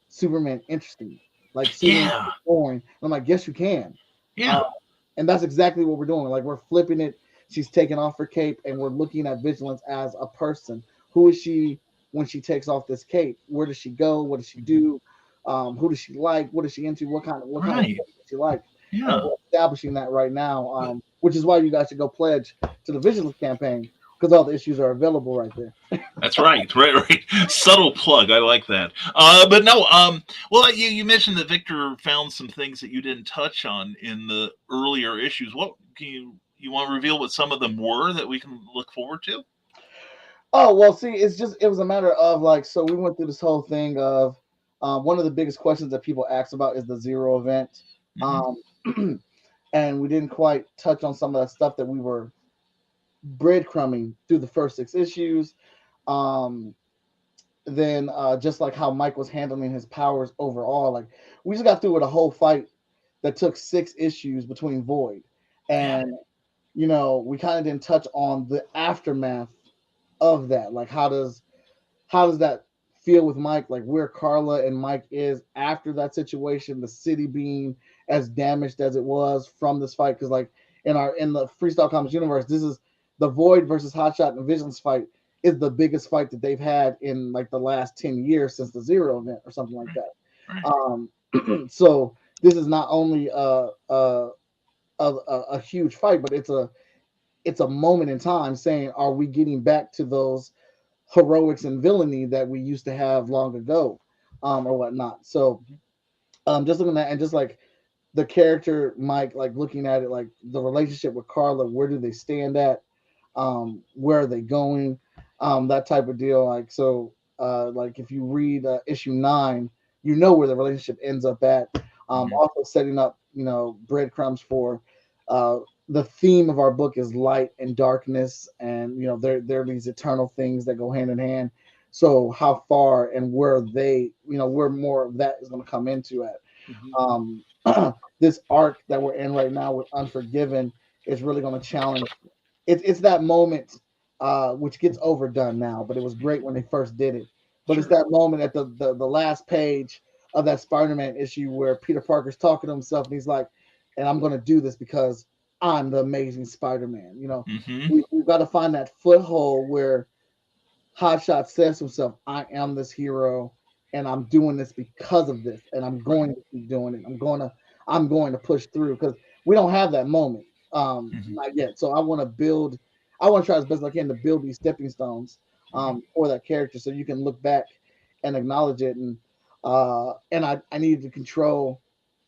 Superman interesting, like Superman is boring. I'm like, yes, you can. Yeah. And that's exactly what we're doing. Like we're flipping it. She's taking off her cape, and we're looking at Vigilance as a person. Who is she when she takes off this cape? Where does she go? What does she do? Who does she like? What is she into? What kind of does she like? Yeah. And we're establishing that right now, which is why you guys should go pledge to the Vigilance campaign because all the issues are available right there. That's right. Subtle plug. I like that. But no. Well, you mentioned that Victor found some things that you didn't touch on in the earlier issues. What can you want to reveal what some of them were that we can look forward to? Oh, well, see, it was a matter of like, so we went through this whole thing of one of the biggest questions that people ask about is the Zero event. And we didn't quite touch on some of that stuff that we were breadcrumbing through the first 6 issues. Then just like how Mike was handling his powers overall, like we just got through with a whole fight that took 6 issues between Void. And, we kind of didn't touch on the aftermath of that. Like how does that feel with Mike, like where Carla and Mike is after that situation, the city being as damaged as it was from this fight? Because like in the Freestyle Comics universe, this is the Void versus Hotshot and Vigilance fight is the biggest fight that they've had in like the last 10 years since the Zero event or something like that. So this is not only a huge fight, but it's a moment in time saying, are we getting back to those heroics and villainy that we used to have long ago, or whatnot? So just looking at and just like the character Mike, like looking at it, like the relationship with Carla, where do they stand at, where are they going, that type of deal. Like so like if you read issue 9, where the relationship ends up at. Also setting up breadcrumbs for the theme of our book is light and darkness, and there are these eternal things that go hand in hand. So how far and where where more of that is going to come into it. This arc that we're in right now with Unforgiven is really going to challenge. It's that moment which gets overdone now, but it was great when they first did it. But it's that moment at the last page of that Spider-Man issue where Peter Parker's talking to himself and he's like, and I'm going to do this because I'm the Amazing Spider-Man. We've got to find that foothold where Hotshot says to himself, I am this hero and I'm doing this because of this, and I'm going to keep doing it. I'm going to push through, because we don't have that moment not yet. So I want to try as best I can to build these stepping stones for that character, so you can look back and acknowledge it. And I needed to control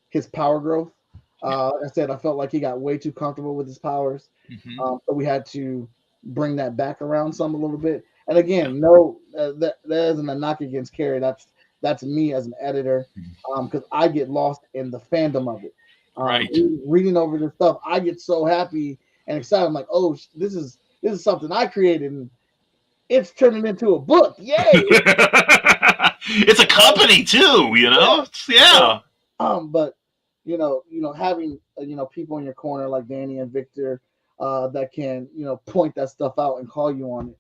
his power growth. Like I said, I felt like he got way too comfortable with his powers. So we had to bring that back around a little bit. And again, that isn't a knock against Carrie. That's me as an editor, because I get lost in the fandom of it. Reading over this stuff, I get so happy and excited. I'm like, oh, this is something I created, and it's turning into a book. Yay! It's a company too, Yeah. But having people in your corner like Danny and Victor that can point that stuff out and call you on it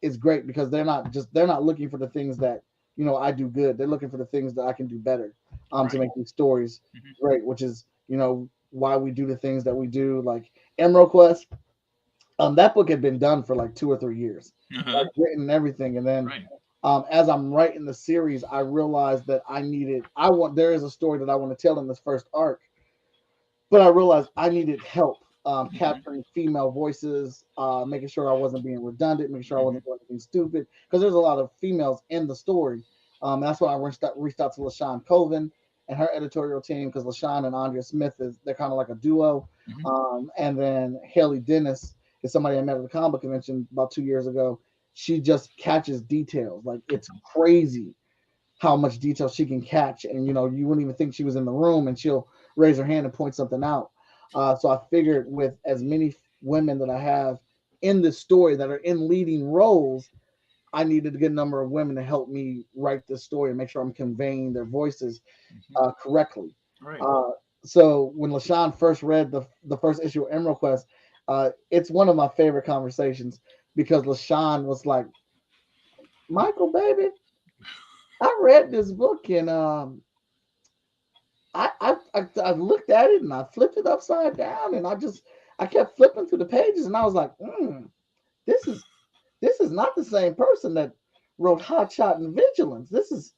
is great, because they're not looking for the things that I do good. They're looking for the things that I can do better to make these stories great, which is why we do the things that we do, like Emerald Quest. That book had been done for like 2 or 3 years, Uh-huh. like written and everything. And then Right. as I'm writing the series, I realized that there is a story that I want to tell in this first arc, but I realized I needed help capturing female voices, making sure I wasn't being redundant, making sure I wasn't doing anything stupid, because there's a lot of females in the story. That's why I reached out to LaShawn Colvin and her editorial team, because LaShawn and Andrea Smith they're kind of like a duo. And then Haley Dennis is somebody I met at the comic book convention about 2 years ago. She just catches details. Like, it's crazy how much detail she can catch, and you wouldn't even think she was in the room, and she'll raise her hand and point something out. So I figured, with as many women that I have in this story that are in leading roles, I needed a good number of women to help me write this story and make sure I'm conveying their voices correctly. Right. So when LaShawn first read the first issue of Emerald Quest, it's one of my favorite conversations, because LaShawn was like, "Michael, baby, I read this book, and I looked at it and I flipped it upside down, and I kept flipping through the pages, and I was like, this is not the same person that wrote Hot Shot and Vigilance. This is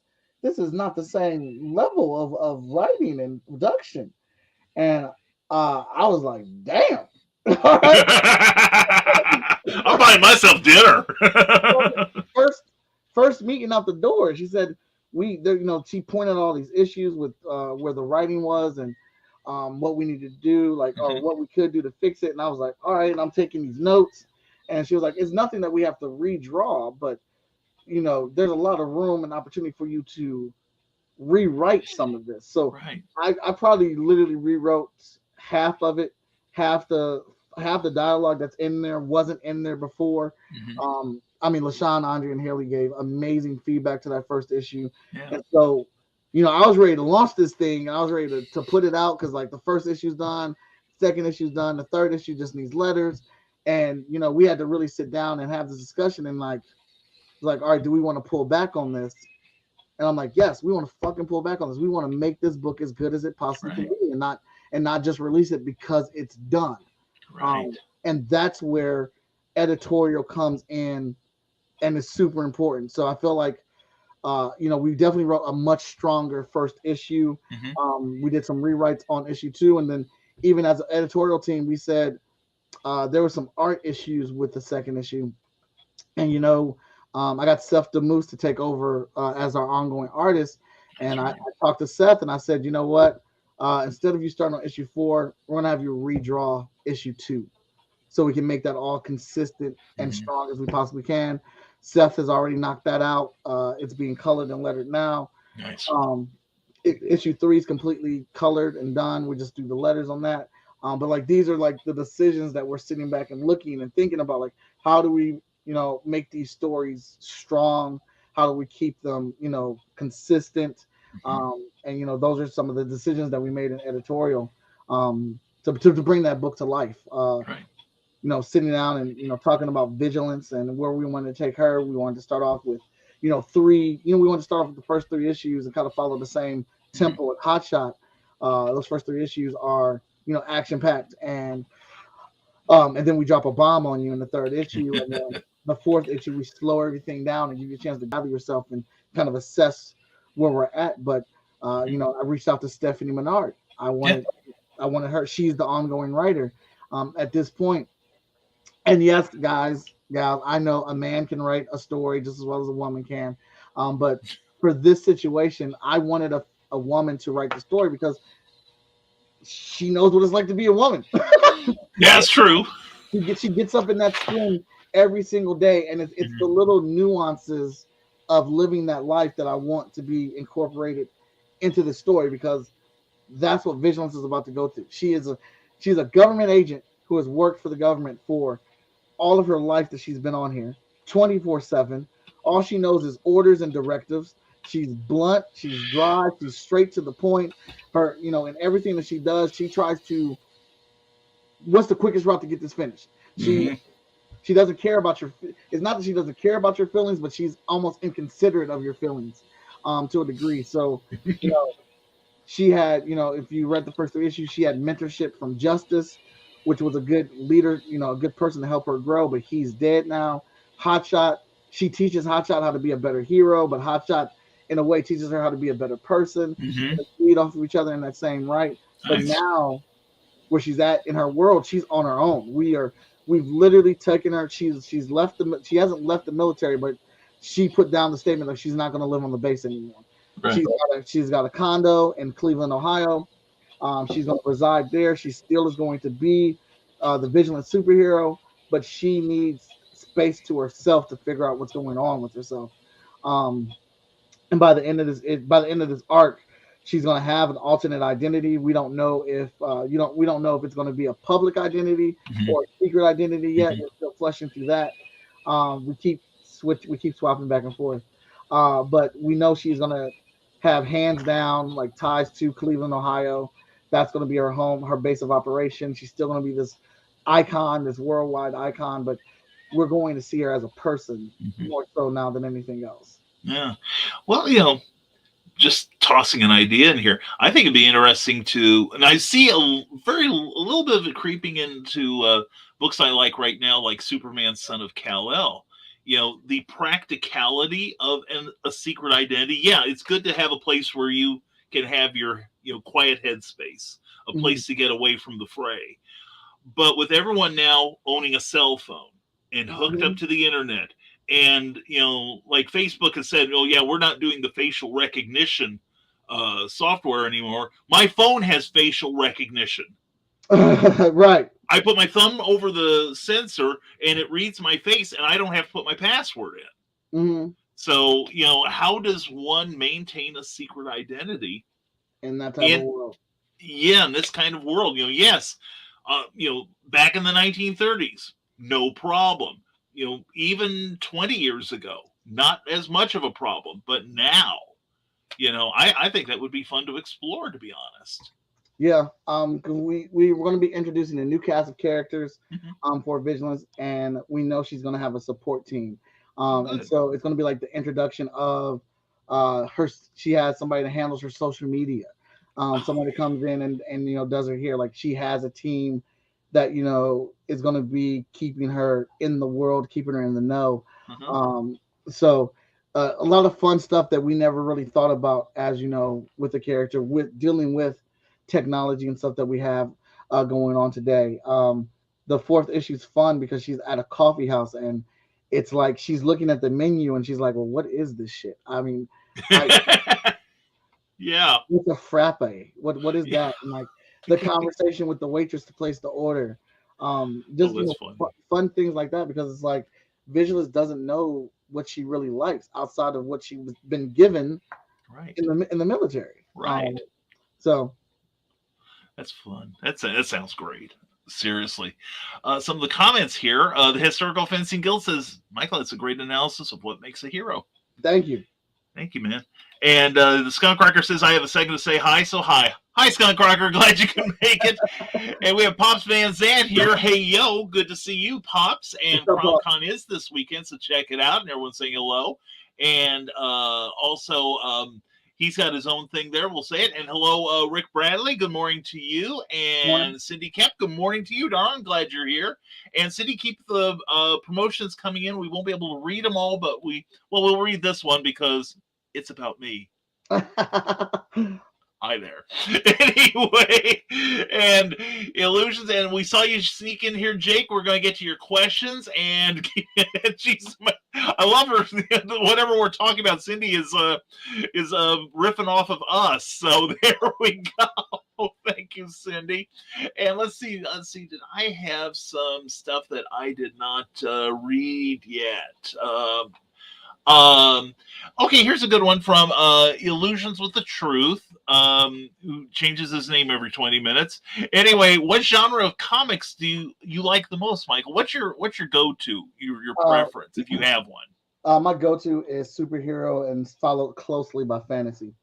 not the same level of writing and production." And I was like, "Damn." All right. I'm buying myself dinner. First meeting out the door, she said, she pointed out all these issues with where the writing was, and what we needed to do, like, or what we could do to fix it. And I was like, all right, and I'm taking these notes. And she was like, "It's nothing that we have to redraw, but there's a lot of room and opportunity for you to rewrite some of this." So Right. I probably literally rewrote half of it. Half the dialogue that's in there wasn't in there before. I mean, LaShawn, Andre, and Haley gave amazing feedback to that first issue. Yeah. And so, I was ready to launch this thing. I was ready to put it out, because, like, the first issue's done, second issue's done, the third issue just needs letters. And, we had to really sit down and have this discussion, and like, all right, do we want to pull back on this? And I'm like, yes, we want to fucking pull back on this. We want to make this book as good as it possibly can be, and not just release it because it's done. Right. And that's where editorial comes in, and it's super important. So I feel like, we definitely wrote a much stronger first issue. We did some rewrites on issue 2, and then even as an editorial team, we said there were some art issues with the second issue, and I got Seth DeMoose to take over as our ongoing artist, and I talked to Seth, and I said, "You know what? Instead of you starting on issue 4, we're gonna have you redraw issue 2, so we can make that all consistent and strong as we possibly can." Seth has already knocked that out. It's being colored and lettered now. Nice. Issue 3 is completely colored and done. We just do the letters on that. But like, these are like the decisions that we're sitting back and looking and thinking about, like, how do we, make these stories strong? How do we keep them, consistent? And those are some of the decisions that we made in editorial to bring that book to life. Right. Sitting down and talking about Vigilance and where we wanted to take her. We wanted to start off with 3. We wanted to start off with the first 3 issues and kind of follow the same tempo with Hot Shot. Those first 3 issues are action packed, and then we drop a bomb on you in the 3rd issue, and then the 4th issue we slow everything down and give you a chance to gather yourself and kind of assess where we're at. But I reached out to Stephanie Menard. I wanted her. She's the ongoing writer at this point. And yes, gals, I know a man can write a story just as well as a woman can. But for this situation, I wanted a woman to write the story, because she knows what it's like to be a woman. That's true. She gets up in that skin every single day, and it's the little nuances of living that life that I want to be incorporated into the story, because that's what Vigilance is about to go through. She's a government agent who has worked for the government for all of her life that she's been on here, 24/7. All she knows is orders and directives. She's blunt, she's dry, she's straight to the point. Her, in everything that she does, she tries to, what's the quickest route to get this finished? She doesn't care about your, it's not that she doesn't care about your feelings, but she's almost inconsiderate of your feelings to a degree. So, she had, if you read the first 3 issues, she had mentorship from Justice, which was a good leader, a good person to help her grow, but he's dead now. Hotshot, she teaches Hotshot how to be a better hero, but Hotshot, in a way, teaches her how to be a better person. Mm-hmm. They feed off of each other in that same right. But Nice. now, where she's at in her world, she's on her own. We've literally taken her. She hasn't left the military, but she put down the statement that she's not going to live on the base anymore. Right. She's got a condo in Cleveland, Ohio. She's going to reside there. She still is going to be the vigilant superhero, but she needs space to herself to figure out what's going on with herself. And by the end of this arc, she's going to have an alternate identity. We don't know if we don't know if it's going to be a public identity or a secret identity yet. We're still fleshing through that. We keep swapping back and forth, but we know she's going to have hands down like ties to Cleveland, Ohio. That's going to be her home, her base of operation. She's still going to be this icon, this worldwide icon, but we're going to see her as a person more so now than anything else. Yeah. Well, just tossing an idea in here, I think it'd be interesting to, and I see a little bit of it creeping into books I like right now, like Superman, Son of Kal-El. The practicality of a secret identity. Yeah, it's good to have a place where you can have your quiet headspace, a place to get away from the fray. But with everyone now owning a cell phone and hooked up to the internet, and like Facebook has said, oh yeah, we're not doing the facial recognition software anymore. My phone has facial recognition. Right. I put my thumb over the sensor and it reads my face, and I don't have to put my password in. So how does one maintain a secret identity in that type of world? Yeah, in this kind of world. Yes, back in the 1930s, no problem. Even 20 years ago, not as much of a problem. But now, I think that would be fun to explore, to be honest. Yeah, because we were going to be introducing a new cast of characters for Vigilance, and we know she's going to have a support team. And so it's going to be like the introduction of her. She has somebody that handles her social media. Somebody comes in and does her hair. Like she has a team that is going to be keeping her in the world, keeping her in the know. So a lot of fun stuff that we never really thought about, as with the character, with dealing with technology and stuff that we have going on today. The fourth issue is fun because she's at a coffee house and it's like she's looking at the menu and she's like, well, what is this shit? I mean, yeah, it's a frappe. What is that? And like the conversation with the waitress to place the order. Just fun things like that, because it's like Vigilance doesn't know what she really likes outside of what she's been given in the military. Right. So that's fun. That sounds great. Seriously. Some of the comments here, the Historical Fencing Guild says, Michael, it's a great analysis of what makes a hero. Thank you. Thank you, man. And the Skunk Rocker says, I have a second to say hi, so hi. Hi, Skunk Rocker. Glad you can make it. And we have Pops Van Zandt here. Hey, yo. Good to see you, Pops. And PromCon is this weekend, so check it out. And everyone's saying hello. And also, he's got his own thing there. We'll say it. And hello, Rick Bradley. Good morning to you. And Cindy Kemp, good morning to you, darling. Glad you're here. And Cindy, keep the promotions coming in. We won't be able to read them all, but we'll read this one because it's about me. Hi there. Anyway, and Illusions, and we saw you sneak in here, Jake. We're going to get to your questions, and geez, I love her. Whatever we're talking about, Cindy is riffing off of us. So there we go. Thank you, Cindy. And let's see. Did I have some stuff that I did not read yet? Okay, here's a good one from Illusions with the Truth, who changes his name every 20 minutes. Anyway, what genre of comics do you like the most, Michael? What's your go-to, your preference, if you have one? My go-to is superhero and followed closely by fantasy.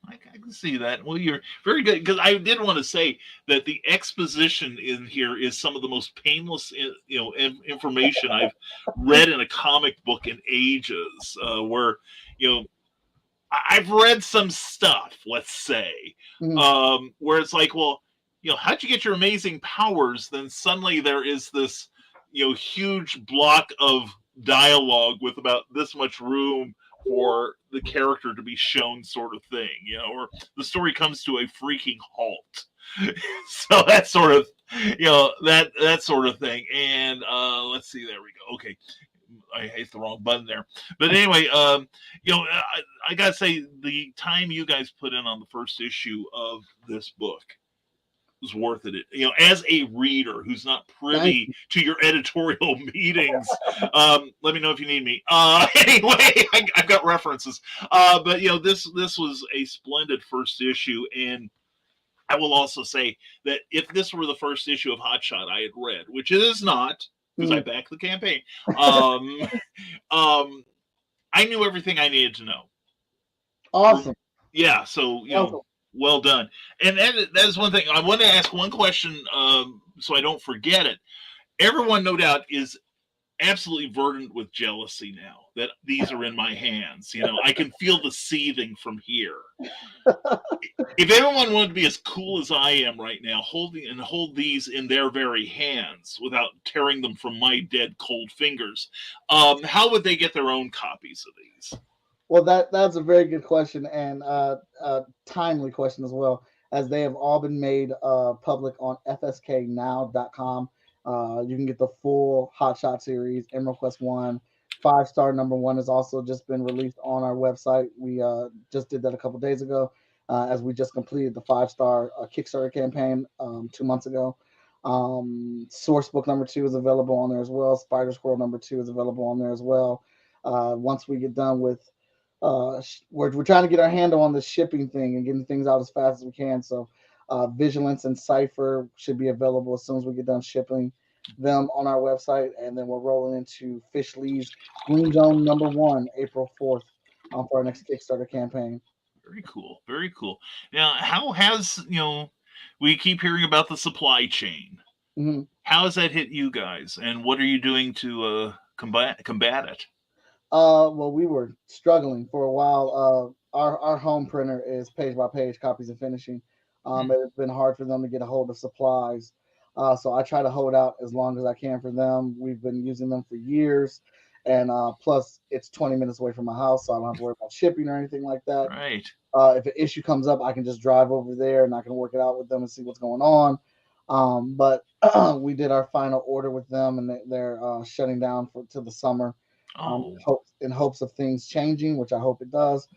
I can see that. Well, you're very good, because I did want to say that the exposition in here is some of the most painless, information I've read in a comic book in ages. Where I've read some stuff, let's say, where it's like, well, how'd you get your amazing powers? Then suddenly there is this, huge block of dialogue with about this much room for the character to be shown, sort of thing, or the story comes to a freaking halt. So that sort of, that sort of thing. And let's see, there we go. Okay. I hit the wrong button there, but anyway, I gotta say the time you guys put in on the first issue of this book was worth it. As a reader who's not privy to your editorial meetings, let me know if you need me. Anyway, I've got references, but this was a splendid first issue, and I will also say that if this were the first issue of Hotshot I had read, which it is not, because I backed the campaign, I knew everything I needed to know. Awesome. Yeah, so Awesome. Well done. And that is one thing I want to ask. One question, so I don't forget it. Everyone, no doubt, is absolutely verdant with jealousy now that these are in my hands. I can feel the seething from here. If everyone wanted to be as cool as I am right now, hold these in their very hands without tearing them from my dead cold fingers, how would they get their own copies of these? Well, that's a very good question, and a timely question as well, as they have all been made public on fsknow.com. You can get the full Hotshot series, Emerald Quest 1. 5-star number 1 has also just been released on our website. We just did that a couple days ago, as we just completed the 5-star Kickstarter campaign 2 months ago. Source book number 2 is available on there as well. Spider Squirrel number 2 is available on there as well. Once we get done with, we're trying to get our handle on the shipping thing and getting things out as fast as we can. So Vigilance and Cypher should be available as soon as we get done shipping them on our website, and then we're rolling into Fish Lee's Green Zone number 1, April 4th, for our next Kickstarter campaign. Very cool. Very cool. Now, how has, we keep hearing about the supply chain. Mm-hmm. How has that hit you guys, and what are you doing to combat it? Well, we were struggling for a while. Our home printer is page by page, copies and finishing. It's been hard for them to get a hold of supplies. So I try to hold out as long as I can for them. We've been using them for years. And plus, it's 20 minutes away from my house, so I don't have to worry about shipping or anything like that. Right. If an issue comes up, I can just drive over there and I can work it out with them and see what's going on. But we did our final order with them, and they're shutting down till the summer. In hopes of things changing, which I hope it does.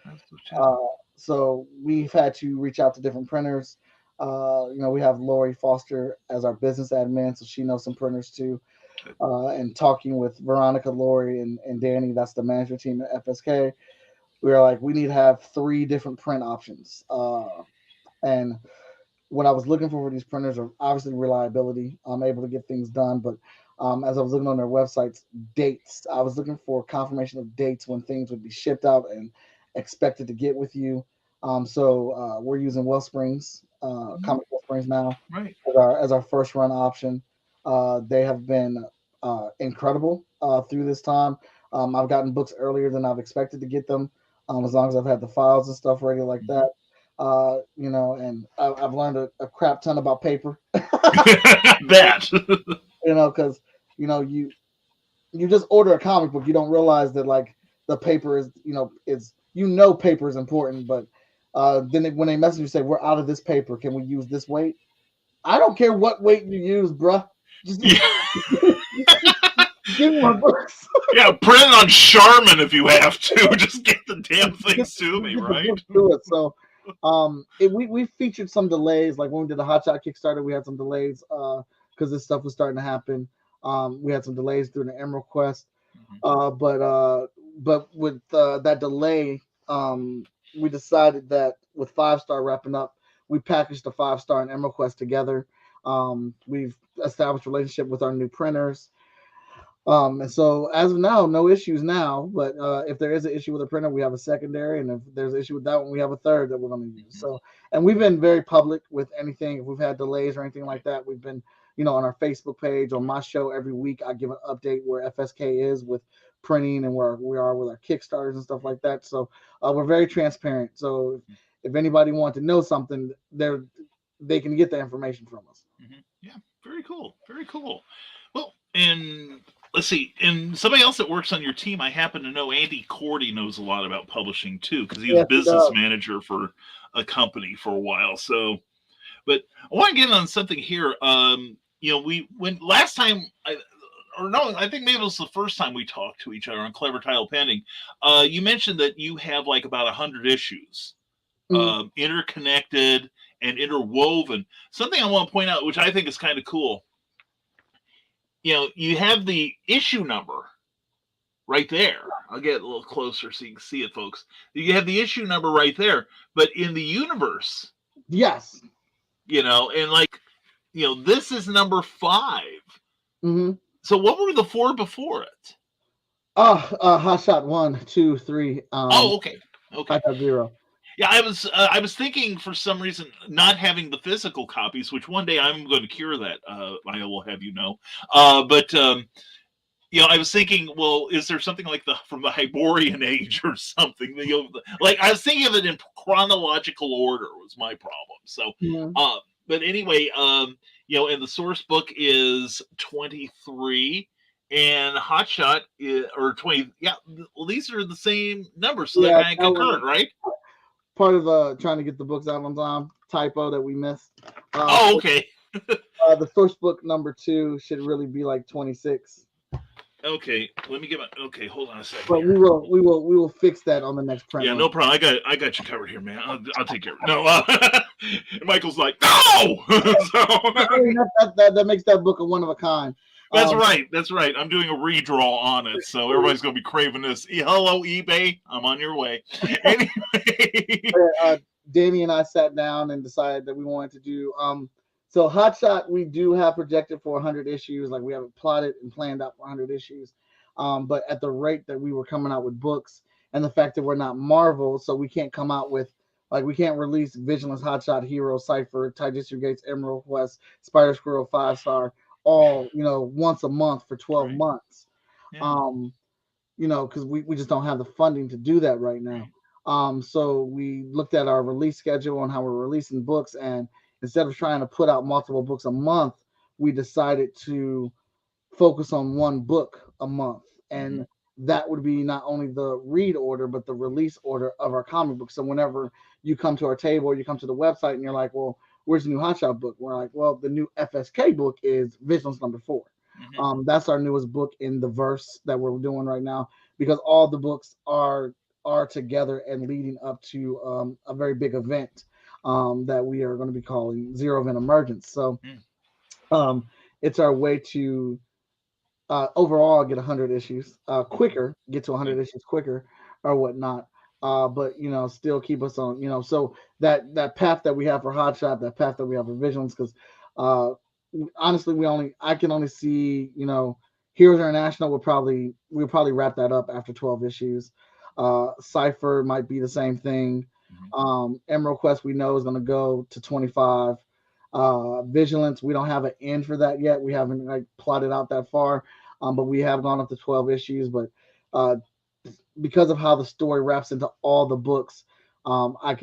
So we've had to reach out to different printers. We have Lori Foster as our business admin, so she knows some printers too. And talking with Veronica, Lori, and Danny, that's the management team at FSK, we were like, we need to have 3 different print options. And what I was looking for these printers are obviously reliability. I'm able to get things done, but as I was looking on their websites, dates. I was looking for confirmation of dates when things would be shipped out and expected to get with you. So we're using Wellsprings, Comic Wellsprings now, right, as our first run option. They have been incredible through this time. I've gotten books earlier than I've expected to get them, as long as I've had the files and stuff ready like that. And I've learned a crap ton about paper. Bet. Because you just order a comic book, you don't realize that like the paper is paper is important, but then when they message you say we're out of this paper, can we use this weight? I don't care what weight you use, bruh. Just give me my books. Yeah, print it on Charmin if you have to. Just get the damn things to me, right? Do it. So we featured some delays, like when we did the Hotshot Kickstarter, we had some delays because this stuff was starting to happen. We had some delays through the Emerald Quest, but with that delay, we decided that with 5-star wrapping up, we packaged the 5-star and Emerald Quest together. We've established a relationship with our new printers, and so as of now, no issues now. But if there is an issue with a printer, we have a secondary, and if there's an issue with that one, we have a third that we're going to use. So, and we've been very public with anything. If we've had delays or anything like that, we've been on our Facebook page, on my show every week. I give an update where FSK is with printing and where we are with our Kickstarters and stuff like that. So we're very transparent. So if anybody wants to know something, they can get the information from us. Yeah, very cool, very cool. Well, and let's see, and somebody else that works on your team, I happen to know Andy Cordy knows a lot about publishing too, because he was Yes, he business does. manager for a company for a while. So, but I want to get on something here. We when last time I think maybe it was the first time we talked to each other on Clever Title Pending. You mentioned that you have like about 100 issues, Mhm. interconnected and interwoven. Something I want to point out, which I think is kind of cool. You have the issue number right there. I'll get a little closer so you can see it, folks. You have the issue number right there, but in the universe, Yes. and like, this is number 5. Mm-hmm. So what were the 4 before it? Hot shot 1, 2, 3. Oh, okay. Hot shot 0. Yeah, I was thinking for some reason not having the physical copies, which one day I'm going to cure that. I will have you know. But I was thinking, well, is there something like from the Hyborian age or something? Like I was thinking of it in chronological order was my problem. So, Mhm. but anyway, and the source book is 23. And Hotshot or 20. Yeah, well, these are the same numbers, so they're Yeah, kind that of was concurrent, right? part of trying to get the books out on time. Typo that we missed. Oh, okay. The source book number 2 should really be like 26. Okay, let me get okay, hold on a second. But Here. we will fix that on the next print. Yeah, run. no problem. I got you covered here, man. I'll take care of it. No, Michael's like, no. that makes that book a one of a kind. That's right. That's right. I'm doing a redraw on it, so everybody's gonna be craving this. Hello, eBay. I'm on your way. Anyway. Danny and I sat down and decided that we wanted to do. So Hotshot, we do have projected for 100 issues. Like we have it plotted and planned out for 100 issues. But at the rate that we were coming out with books and the fact that we're not Marvel, so we can't come out with, like, we can't release Vigilance, Hotshot, Hero, Cypher, Taijutsu Gates, Emerald Quest, Spider Squirrel, 5-star, all, once a month for 12 months. Yeah. Because we just don't have the funding to do that right now. So we looked at our release schedule and how we're releasing books, and instead of trying to put out multiple books a month, we decided to focus on one book a month. And that would be not only the read order, but the release order of our comic book. So whenever you come to our table or you come to the website and you're like, well, where's the new Hotshot book? We're like, well, the new FSK book is Vigilance number 4. That's our newest book in the verse that we're doing right now, because all the books are together and leading up to a very big event that we are going to be calling Zero Event Emergence. So it's our way to overall get 100 issues quicker, get to 100 issues quicker or whatnot. But still keep us on, so that path that we have for Hotshot, that path that we have for Vigilance, because honestly, I can only see, Heroes International we'll probably wrap that up after 12 issues. Cypher might be the same thing. Emerald Quest we know is going to go to 25. Vigilance, we don't have an end for that yet. We haven't plotted out that far, but we have gone up to 12 issues. But because of how the story wraps into all the books, I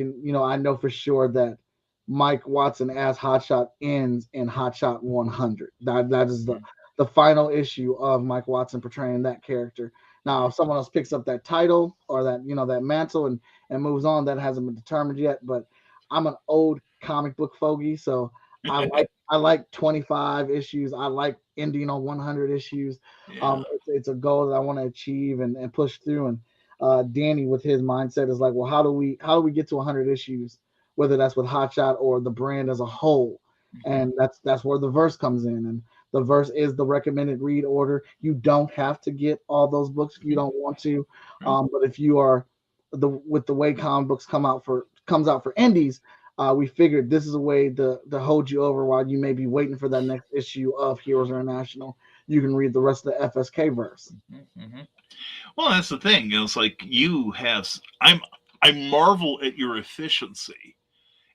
know for sure that Mike Watson as Hotshot ends in Hotshot 100. That is the final issue of Mike Watson portraying that character. Now, if someone else picks up that title or that that mantle and moves on, that hasn't been determined yet. But I'm an old comic book fogey, so I like 25 issues. I like ending on 100 issues. Yeah. It's a goal that I want to achieve and push through. And Danny, with his mindset, is like, well, how do we get to 100 issues? Whether that's with Hotshot or the brand as a whole, and that's where the verse comes in. And the verse is the recommended read order. You don't have to get all those books if you don't want to, but if you are with the way comic books comes out for indies, we figured this is a way to hold you over while you may be waiting for that next issue of Heroes International. You can read the rest of the FSK verse. Well, that's the thing. It's like you have. I marvel at your efficiency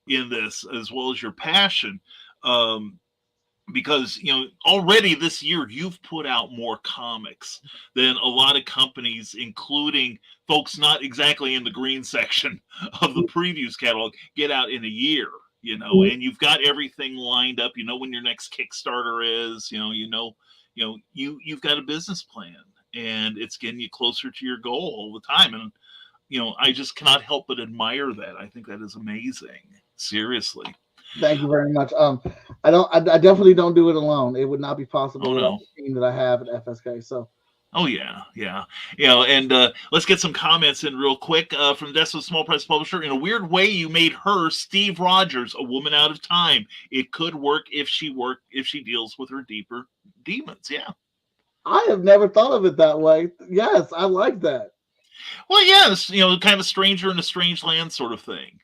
in this, as well as your passion, because already this year you've put out more comics than a lot of companies, including folks not exactly in the green section of the previews catalog, get out in a year. you know, and you've got everything lined up. You know when your next Kickstarter is. You've got a business plan, and it's getting you closer to your goal all the time. And I just cannot help but admire that. I think that is amazing. Seriously. Thank you very much. I definitely don't do it alone. It would not be possible Oh, without no. the team that I have at FSK. So Oh yeah, yeah. And let's get some comments in real quick from Deso Small Press Publisher. In a weird way, you made her Steve Rogers, a woman out of time. It could work if she deals with her deeper demons. Yeah. I have never thought of it that way. Yes, I like that. Well, yes, kind of a stranger in a strange land sort of thing.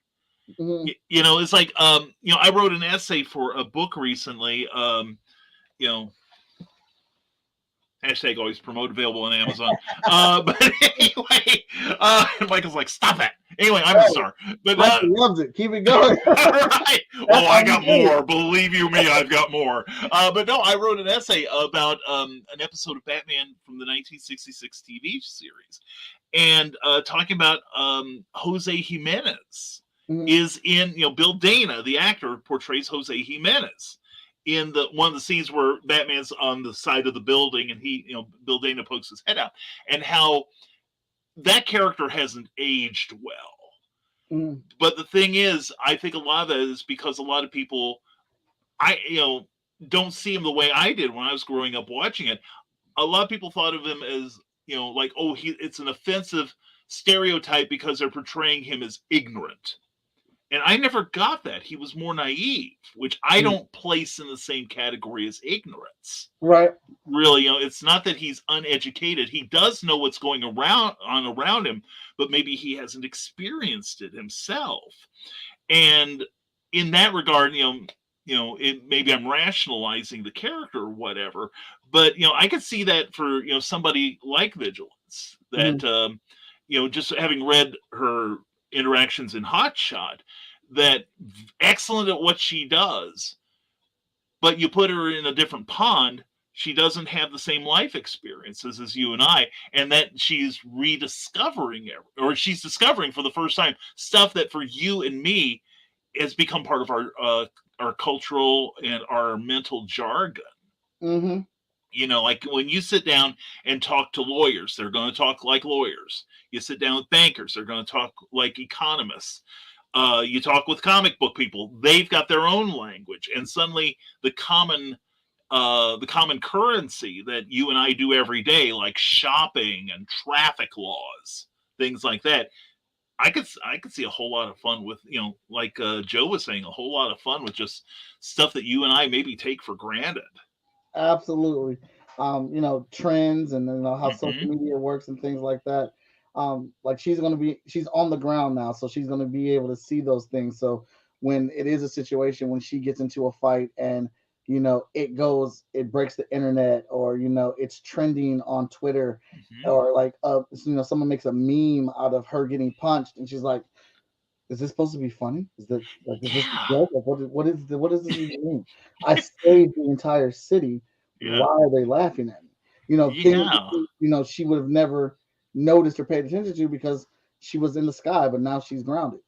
Mhm. It's like I wrote an essay for a book recently. Hashtag always promote, available on Amazon. But anyway, Michael's like, stop that. Anyway, I'm a star. But Michael loves it. Keep it going. right. Oh, I got more. Believe you me, I've got more. But no, I wrote an essay about an episode of Batman from the 1966 TV series, and talking about Jose Jimenez Mhm. is in Bill Dana, the actor, portrays Jose Jimenez in one of the scenes where Batman's on the side of the building and Bill Dana pokes his head out, and how that character hasn't aged well. Mhm. But the thing is, I think a lot of that is because a lot of people, don't see him the way I did when I was growing up watching it. A lot of people thought of him as, like, oh, it's an offensive stereotype because they're portraying him as ignorant. And I never got that. He was more naive, which I don't place in the same category as ignorance. Right. Really, it's not that he's uneducated. He does know what's going around him, but maybe he hasn't experienced it himself. And in that regard, maybe I'm rationalizing the character or whatever, but I could see that for somebody like Vigilance, that just having read her interactions in Hot Shot, that excellent at what she does, but you put her in a different pond, she doesn't have the same life experiences as you and I, and that she's rediscovering or she's discovering for the first time stuff that for you and me has become part of our cultural and our mental jargon. Mm-hmm. Like when you sit down and talk to lawyers, they're going to talk like lawyers. You sit down with bankers, they're going to talk like economists. You talk with comic book people, they've got their own language, and suddenly the common currency that you and I do every day, like shopping and traffic laws, things like that. I could see a whole lot of fun with, like Joe was saying, a whole lot of fun with just stuff that you and I maybe take for granted. Absolutely. Trends and how social Mhm. media works and things like that. Like she's on the ground now, so she's gonna be able to see those things. So when it is a situation when she gets into a fight and it breaks the internet, or it's trending on Twitter, Mhm. or like someone makes a meme out of her getting punched, and she's like, is this supposed to be funny? Is this a Yeah. joke? Like, what does this even mean? I saved the entire city. Yeah. Why are they laughing at me? Things Yeah. she would have never noticed or paid attention to because she was in the sky, but now she's grounded.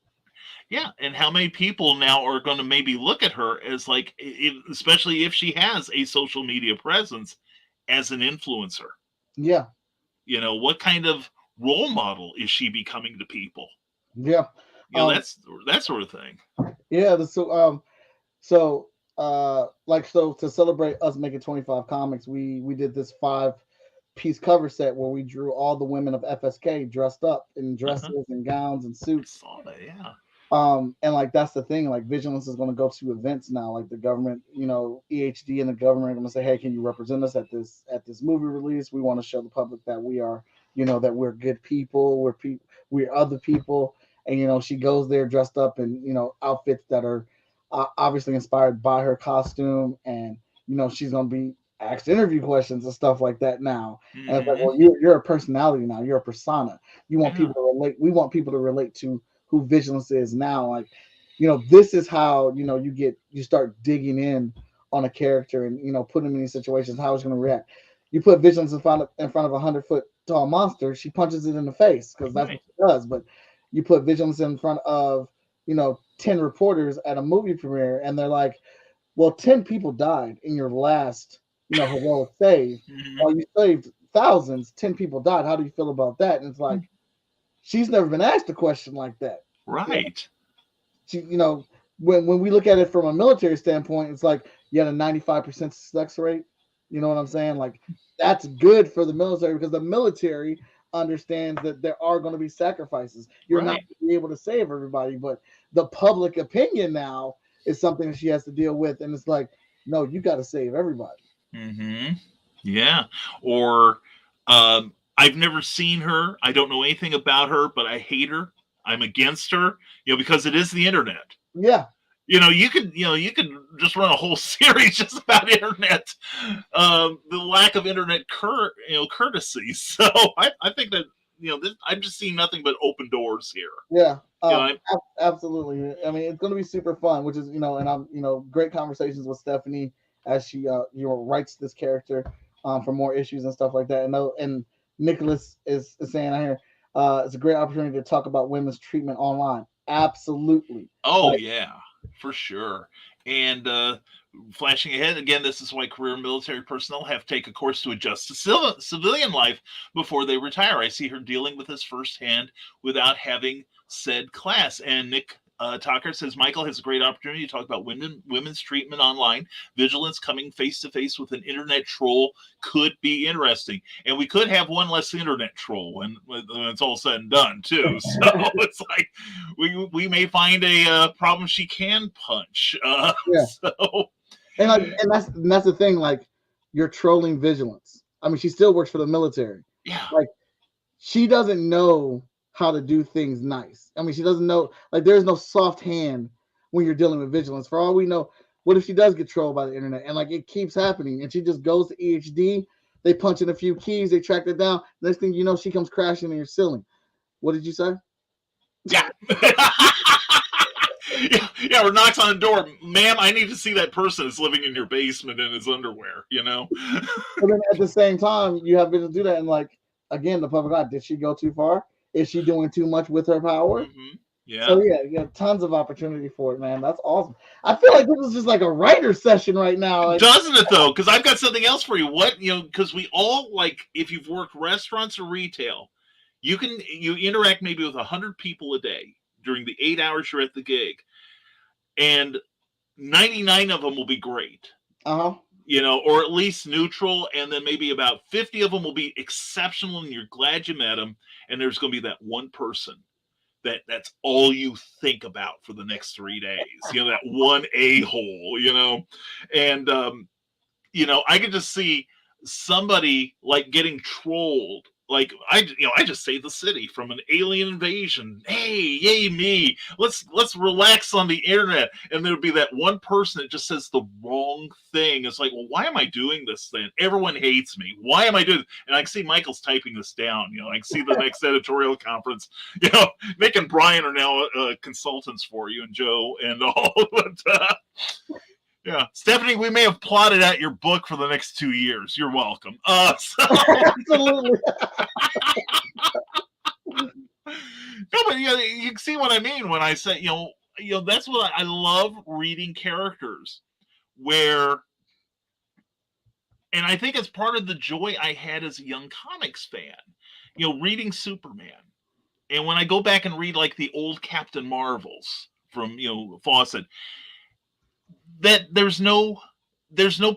Yeah, and how many people now are going to maybe look at her as like, especially if she has a social media presence, as an influencer? Yeah, What kind of role model is she becoming to people? yeah, That's that sort of thing. yeah. So to celebrate us making 25 comics, we did this 5-piece cover set where we drew all the women of FSK dressed up in dresses and gowns and I suits. saw that. Yeah. And like that's the thing, like Vigilance is going to go to events now, like the government, EHD and the government are going to say, hey, can you represent us at this movie release? We want to show the public that we are, that we're good people, we're other people. And she goes there dressed up in outfits that are obviously inspired by her costume, and she's going to be asked interview questions and stuff like that now. And it's like, well, you're a personality now, you're a persona. You want people to relate. We want people to relate to who Vigilance is now. Like, this is how you start digging in on a character and put him in these situations, how it's going to react. You put Vigilance in front of a 100-foot tall monster, she punches it in the face because that's what she does. But you put Vigilance in front of 10 reporters at a movie premiere, and they're like, well, 10 people died in your last, heroic save. While you saved thousands, 10 people died. How do you feel about that? And it's like, she's never been asked a question like that. Right. She, when we look at it from a military standpoint, it's like you had a 95% success rate. You know what I'm saying? Like, that's good for the military because the military understands that there are going to be sacrifices. You're not going to be able to save everybody, but the public opinion now is something that she has to deal with. And it's like, no, you got to save everybody. Mm-hmm. Yeah. Or I've never seen her. I don't know anything about her, but I hate her. I'm against her, because it is the internet. Yeah. You could just run a whole series just about internet, the lack of internet courtesy. So I think that, I'm just seeing nothing but open doors here. Yeah, absolutely. I mean, it's going to be super fun, which is, and I'm, great conversations with Stephanie as she, writes this character for more issues and stuff like that. And Nicholas is saying out here, it's a great opportunity to talk about women's treatment online. Absolutely. Oh, yeah. For sure. And flashing ahead, again, this is why career military personnel have to take a course to adjust to civilian life before they retire. I see her dealing with this firsthand without having said class. And Nick Tucker says, Michael has a great opportunity to talk about women's treatment online. Vigilance coming face to face with an internet troll could be interesting. And we could have one less internet troll when it's all said and done, too. So it's like we may find a problem she can punch. Yeah. So. And that's the thing. Like, you're trolling Vigilance. I mean, she still works for the military. Yeah. Like, she doesn't know how to do things nice. I mean, she doesn't know, like, there's no soft hand when you're dealing with Vigilance. For all we know, what if she does get trolled by the internet? And, like, it keeps happening. And she just goes to EHD. They punch in a few keys. They track it down. Next thing you know, she comes crashing in your ceiling. What did you say? Yeah. Yeah, or knocks on the door. Ma'am, I need to see that person that's living in your basement in his underwear, But then at the same time, you have to do that. And, like, again, the public eye, did she go too far? Is she doing too much with her power? Mm-hmm. Yeah. So, yeah, tons of opportunity for it, man. That's awesome. I feel like this is just like a writer session right now. Like, doesn't it, though? Because I've got something else for you. What, because we all, like, if you've worked restaurants or retail, you interact maybe with 100 people a day during the 8 hours you're at the gig. And 99 of them will be great, uh-huh. Or at least neutral. And then maybe about 50 of them will be exceptional and you're glad you met them. And there's going to be that one person that's all you think about for the next 3 days, that one a-hole, and, I could just see somebody like getting trolled. Like, I just saved the city from an alien invasion. Hey, yay me. Let's relax on the internet. And there'd be that one person that just says the wrong thing. It's like, well, why am I doing this then? Everyone hates me. Why am I doing this? And I can see Michael's typing this down. I can see the next editorial conference. Nick and Brian are now consultants for you, and Joe and all. But, yeah, Stephanie, we may have plotted out your book for the next 2 years. You're welcome. Absolutely. No, but you see what I mean when I say, that's what I love reading characters where, and I think it's part of the joy I had as a young comics fan, reading Superman. And when I go back and read like the old Captain Marvels from, Fawcett, that there's no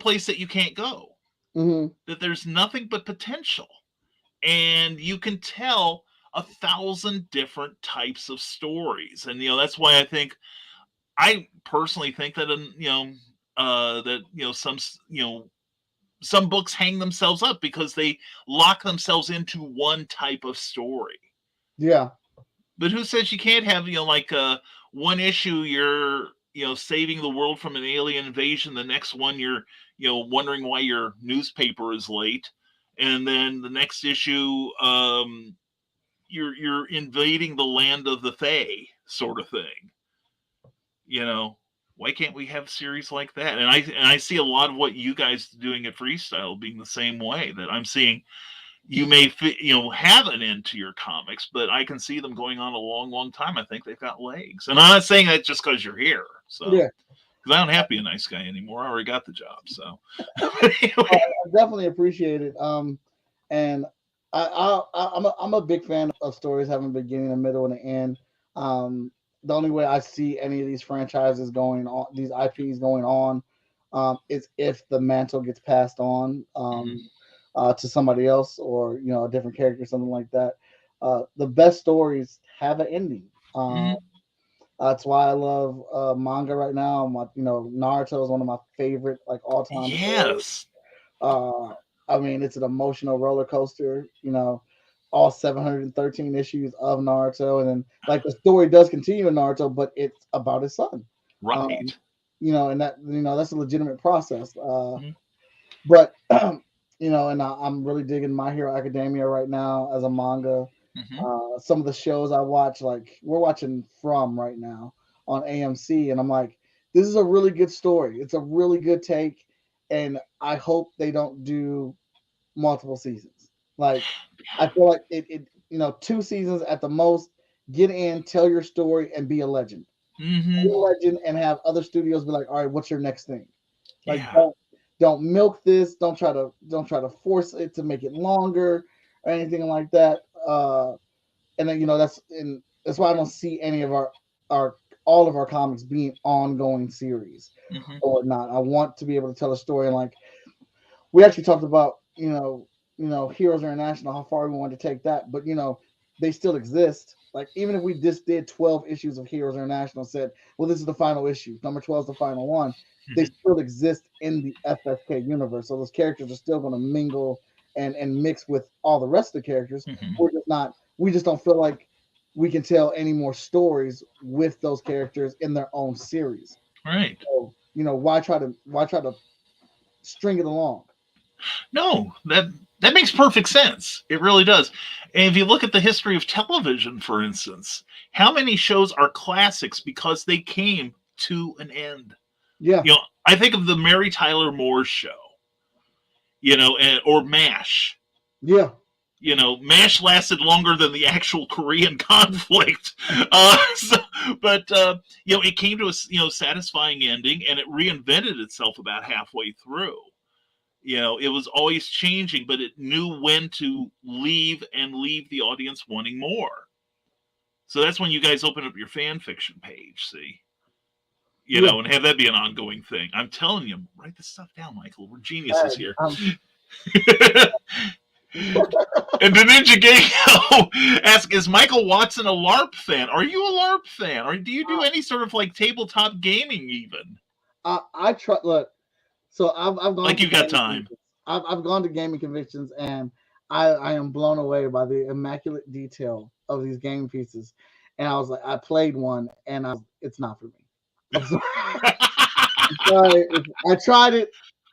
place that you can't go. Mm-hmm. That there's nothing but potential, and you can tell 1,000 different types of stories. And that's why I personally think that some books hang themselves up because they lock themselves into one type of story. Yeah. But who says you can't have one issue you're saving the world from an alien invasion. The next one, you're, wondering why your newspaper is late. And then the next issue, you're invading the land of the Fae, sort of thing. Why can't we have series like that? And I see a lot of what you guys doing at Freestyle being the same way, that I'm seeing, you may have an end to your comics, but I can see them going on a long, long time. I think they've got legs, and I'm not saying that just because you're here. So, Yeah, because I don't have to be a nice guy anymore. I already got the job. So, I definitely appreciate it. And I'm a big fan of stories having a beginning, a middle, and an end. The only way I see any of these franchises going on, these IPs going on, is if the mantle gets passed on to somebody else, or a different character, something like that. The best stories have an ending. That's why I love manga right now. Naruto is one of my favorite all time stories. yes. Uh, I mean, it's an emotional roller coaster. All 713 issues of Naruto, and then the story does continue in Naruto, but it's about his son. Right. And that's a legitimate process. Mhm. But and I'm really digging My Hero Academia right now as a manga. Some of the shows I watch, like we're watching From right now on AMC, and I'm like, this is a really good story. It's a really good take, and I hope they don't do multiple seasons. Like, I feel like it 2 seasons at the most. Get in, tell your story, and be a legend. Be a legend, and have other studios be like, all right, what's your next thing? Like, Yeah. don't milk this. Don't try to force it to make it longer or anything like that. And then that's why I don't see any of our all of our comics being ongoing series or whatnot. I want to be able to tell a story, and we actually talked about Heroes International, how far we wanted to take that, but they still exist. Like, even if we just did 12 issues of Heroes International, said, well, this is the final issue, number 12 is the final one, they still exist in the FFK universe. So those characters are still going to mingle and mix with all the rest of the characters. We just don't feel like we can tell any more stories with those characters in their own series. Right. So, why try to string it along? No, that makes perfect sense. It really does. And if you look at the history of television, for instance, how many shows are classics because they came to an end? Yeah. I think of the Mary Tyler Moore Show, or MASH. Yeah. MASH lasted longer than the actual Korean conflict. But it came to a satisfying ending, and it reinvented itself about halfway through. It was always changing, but it knew when to leave and leave the audience wanting more. So that's when you guys open up your fan fiction page, see? And have that be an ongoing thing. I'm telling you, write this stuff down, Michael. We're geniuses here. And the Ninja Gecko asks, is Michael Watson a LARP fan? Are you a LARP fan? Or do you do any sort of tabletop gaming even? I try. Look, so I've gone. Like, you got time. I've gone to gaming conventions, and I am blown away by the immaculate detail of these game pieces. And I was like, I played one, and it's not for me. I'm sorry. I'm sorry. I tried it.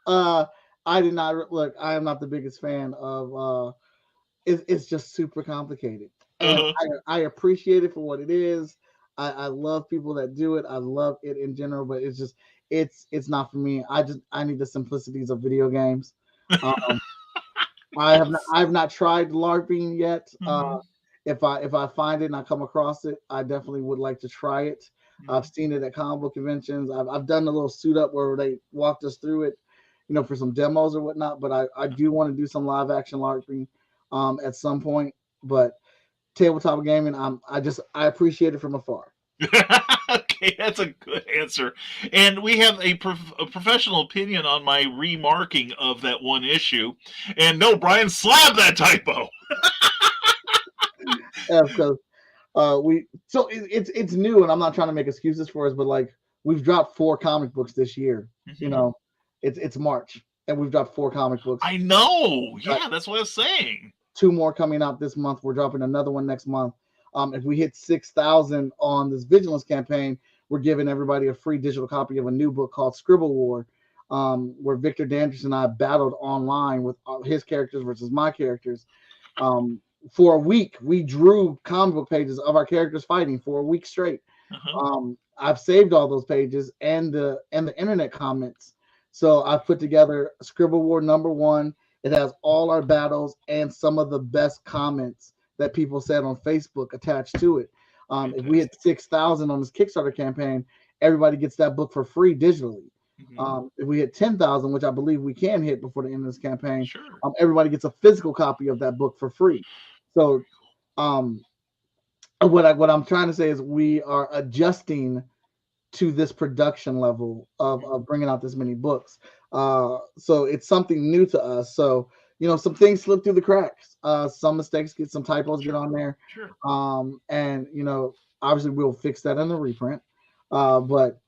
I did not look. I am not the biggest fan of. It's just super complicated, and I appreciate it for what it is. I love people that do it. I love it in general, but it's just it's not for me. I need the simplicities of video games. I have not tried LARPing yet. If I find it and I come across it, I definitely would like to try it. I've seen it at comic book conventions. I've done a little suit up where they walked us through it, for some demos or whatnot. But I do want to do some live action LARPing at some point. But tabletop gaming, I appreciate it from afar. Okay, that's a good answer. And we have a professional opinion on my remarking of that one issue. And no, Brian, slab that typo. Yeah, because it's new, and I'm not trying to make excuses for us, but we've dropped 4 comic books this year. It's March, and we've dropped 4 comic books. I know. Yeah, that's what I was saying. 2 more coming out this month. We're dropping another one next month. If we hit 6,000 on this Vigilance campaign, we're giving everybody a free digital copy of a new book called Scribble War, where Victor Dandridge and I battled online with his characters versus my characters. For a week, we drew comic book pages of our characters fighting for a week straight. I've saved all those pages and the internet comments. So I've put together Scribble War #1. It has all our battles and some of the best comments that people said on Facebook attached to it. If we hit 6,000 on this Kickstarter campaign, everybody gets that book for free digitally. If we hit 10,000, which I believe we can hit before the end of this campaign, Sure. everybody gets a physical copy of that book for free. So, what I'm trying to say is we are adjusting to this production level of bringing out this many books. So it's something new to us. So, some things slip through the cracks. Some mistakes some typos get on there. Sure. And obviously we'll fix that in the reprint. But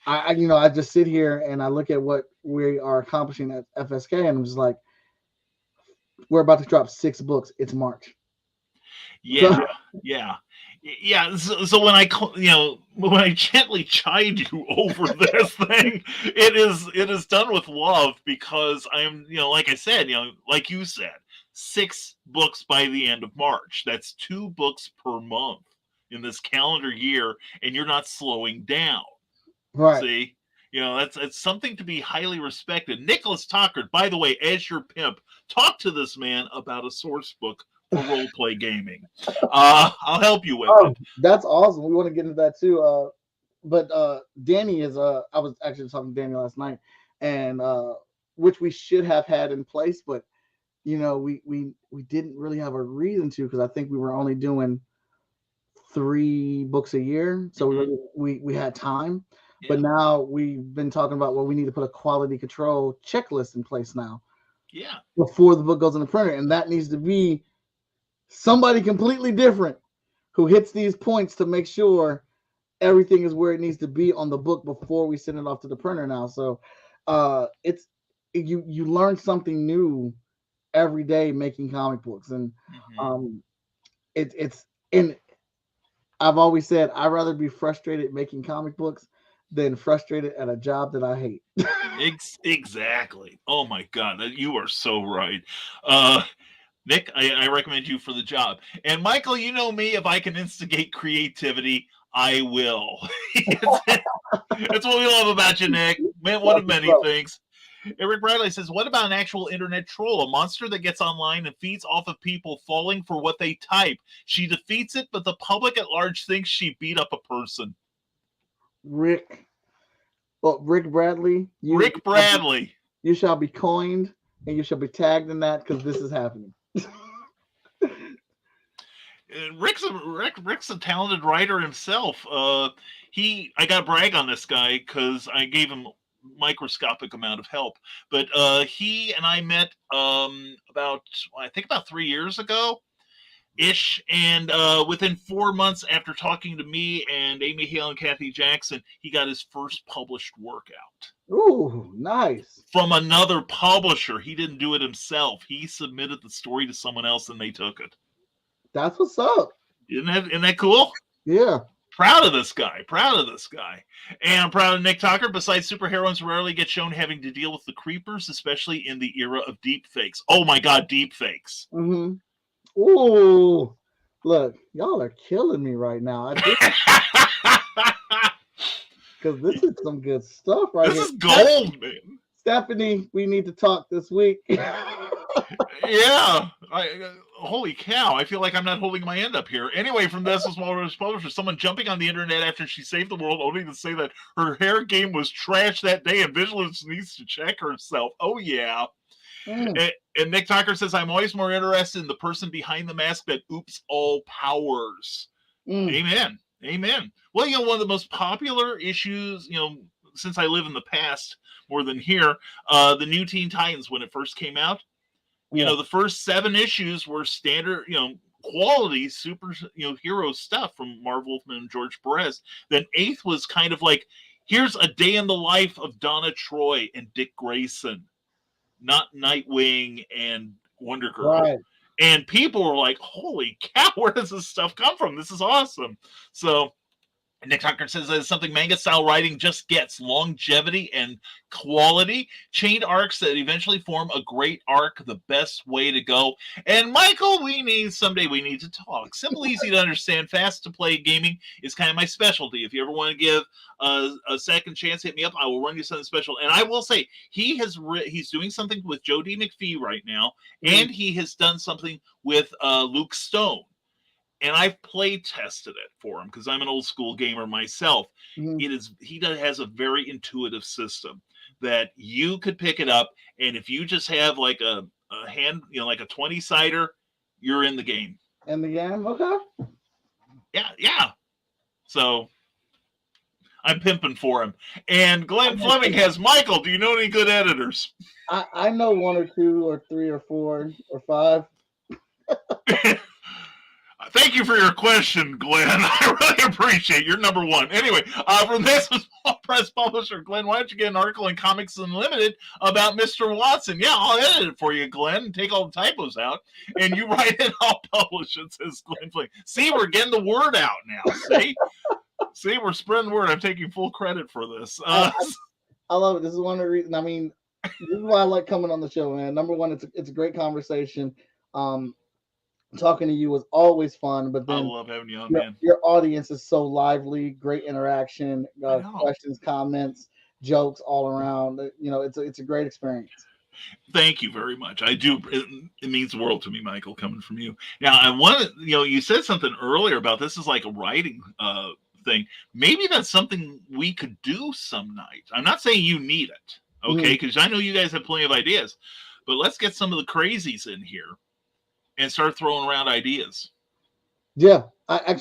I just sit here and I look at what we are accomplishing at FSK, and I'm just like, we're about to drop 6 books. It's March. Yeah, yeah. So when I gently chide you over this thing, it is done with love, because I'm, like I said, like you said, 6 books by the end of March. That's 2 books per month in this calendar year, and you're not slowing down. Right. See, that's something to be highly respected. Nicholas Tockard, by the way, as your pimp, talk to this man about a source book for role play gaming. I'll help you with it. That's awesome. We want to get into that too. But Danny is I was actually talking to Danny last night, and which we should have had in place, but we didn't really have a reason to, because I think we were only doing 3 books a year, so we had time. Yeah. But now we've been talking about, we need to put a quality control checklist in place now. Yeah. Before the book goes in the printer, and that needs to be somebody completely different who hits these points to make sure everything is where it needs to be on the book before we send it off to the printer now. So it's you learn something new every day making comic books, and and I've always said I'd rather be frustrated making comic books than frustrated at a job that I hate. Exactly. Oh my God, you are so right. Nick, I recommend you for the job. And Michael, you know me, if I can instigate creativity, I will. That's what we love about you, Nick. Man, one of many things. Eric Bradley says, what about an actual internet troll? A monster that gets online and feeds off of people falling for what they type. She defeats it, but the public at large thinks she beat up a person. Rick Bradley. Rick Bradley. You shall be coined, and you shall be tagged in that, because this is happening. Rick's a talented writer himself. I got to brag on this guy because I gave him microscopic amount of help. But he and I met about 3 years ago ish, and within 4 months after talking to me and Amy Hale and Kathy Jackson, he got his first published work out. Ooh, nice. From another publisher. He didn't do it himself. He submitted the story to someone else and they took it. That's what's up. Isn't that cool? Yeah. Proud of this guy. And I'm proud of Nick Tocker. Besides, superheroes rarely get shown having to deal with the creepers, especially in the era of deep fakes. Oh my God, deep fakes. Mm-hmm. Ooh, look, y'all are killing me right now. Because this is some good stuff right here. This is gold, man. Stephanie, we need to talk this week. Yeah. Holy cow. I feel like I'm not holding my end up here. Anyway, from this is publisher, someone jumping on the internet after she saved the world, only to say that her hair game was trash that day and Vigilance needs to check herself. Oh, yeah. And Nick Tucker says, I'm always more interested in the person behind the mask that oops all powers. Amen. Well, one of the most popular issues, since I live in the past more than here, the New Teen Titans, when it first came out, the first 7 issues were standard, quality super, hero stuff from Marv Wolfman and George Perez. Then 8th was kind of like, here's a day in the life of Donna Troy and Dick Grayson, not Nightwing and Wonder Girl. Right. And people were like, holy cow, where does this stuff come from? This is awesome. So Nick Tucker says that something manga style writing just gets longevity and quality. Chained arcs that eventually form a great arc, the best way to go. And Michael, someday we need to talk. Simple, easy to understand, fast to play gaming is kind of my specialty. If you ever want to give a second chance, hit me up. I will run you something special. And I will say he's doing something with Joe D. McPhee right now, and he has done something with Luke Stone. And I've play tested it for him because I'm an old school gamer myself. He has a very intuitive system that you could pick it up, and if you just have like a hand, like a 20-sider, you're in the game. In the game, okay. Yeah. So I'm pimping for him. And Glenn Fleming has Michael. Do you know any good editors? I know 1 or 2 or 3 or 4 or 5. Thank you for your question, Glenn. I really appreciate it. You're number one. Anyway, from this Small Press publisher, Glenn, why don't you get an article in Comics Unlimited about Mr. Watson? Yeah, I'll edit it for you, Glenn, and take all the typos out. And you write it, I'll publish it, says Glenn Flynn. See, we're getting the word out now. See, we're spreading the word. I'm taking full credit for this. I love it. This is one of the reasons. I mean, this is why I like coming on the show, man. Number one, it's a great conversation. Talking to you was always fun, but then I love having you on, man. Your audience is so lively, great interaction, questions, comments, jokes all around. It's a great experience. Thank you very much. I do. It means the world to me, Michael, coming from you. Now, I want to, you said something earlier about this is like a writing thing. Maybe that's something we could do some night. I'm not saying you need it, okay? Because I know you guys have plenty of ideas, but let's get some of the crazies in here and start throwing around ideas. Yeah, I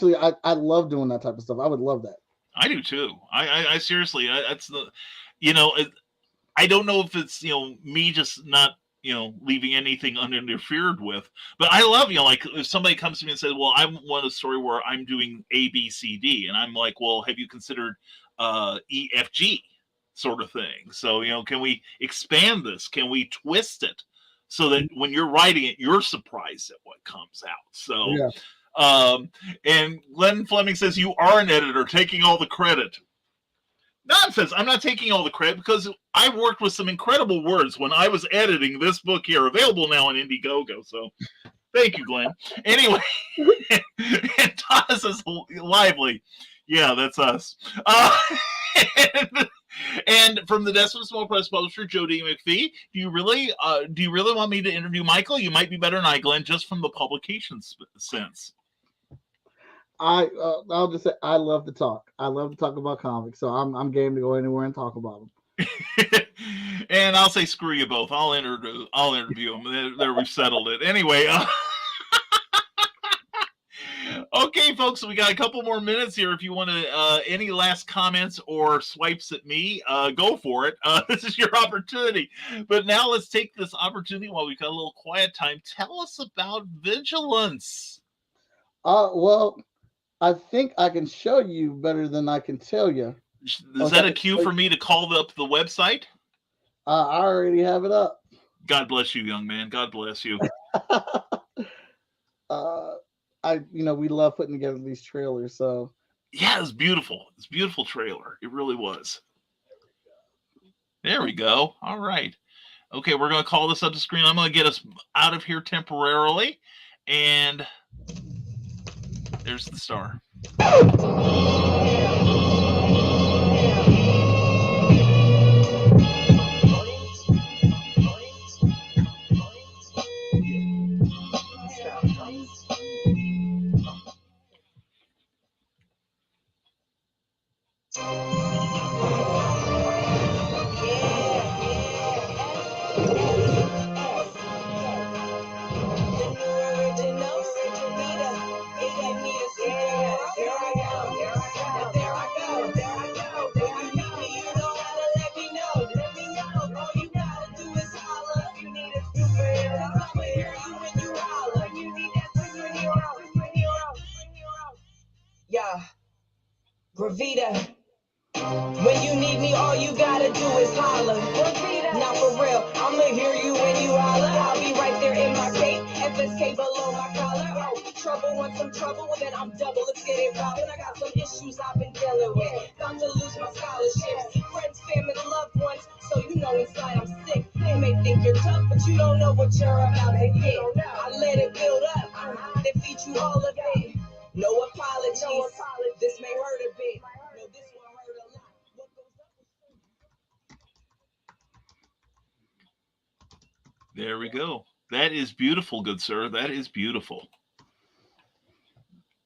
love doing that type of stuff. I would love that. I do too. I seriously, that's the, I don't know if it's, me just not, leaving anything uninterfered with, but I love, like if somebody comes to me and says, well, I want a story where I'm doing A, B, C, D. And I'm like, well, have you considered E, F, G sort of thing? So, can we expand this? Can we twist it? So that when you're writing it, you're surprised at what comes out. So, yeah. And Glenn Fleming says, you are an editor taking all the credit. Nonsense. I'm not taking all the credit because I worked with some incredible words when I was editing this book here, available now on Indiegogo. So thank you, Glenn. Anyway, and Todd says, lively. Yeah, that's us. And from the Desperate Small Press publisher, Joe D. McPhee, do you really want me to interview Michael? You might be better than I, Glenn, just from the publication sense. I'll just say I love to talk. I love to talk about comics, so I'm game to go anywhere and talk about them. And I'll say screw you both. I'll interview them. There, we've settled it. Anyway. Okay, folks, so we got a couple more minutes here. If you want to, any last comments or swipes at me, go for it. This is your opportunity. But now let's take this opportunity while we've got a little quiet time. Tell us about Vigilance. Well, I think I can show you better than I can tell you. Is that a cue for me to call up the website? I already have it up. God bless you, young man. God bless you. We love putting together these trailers, so yeah, it's beautiful. It's a beautiful trailer. It really was. There we go. All right. Okay, we're gonna call this up the screen. I'm gonna get us out of here temporarily, and there's the star. Gravita. When you need me, all you gotta do is holler. Now for real, I'ma hear you when you holler. I'll be right there in my cape. FSK below my collar. Oh, trouble wants some trouble, well then I'm double. Let's get it rolling. I got some issues I've been dealing with. About to lose my scholarships. Friends, family, loved ones. So you know inside I'm sick. You may think you're tough, but you don't know what you're about to get. I let it build up. Defeat you all of it. No apologies. This may hurt a bit. No, this will hurt a lot. What goes up is There we go. That is beautiful, good sir. That is beautiful.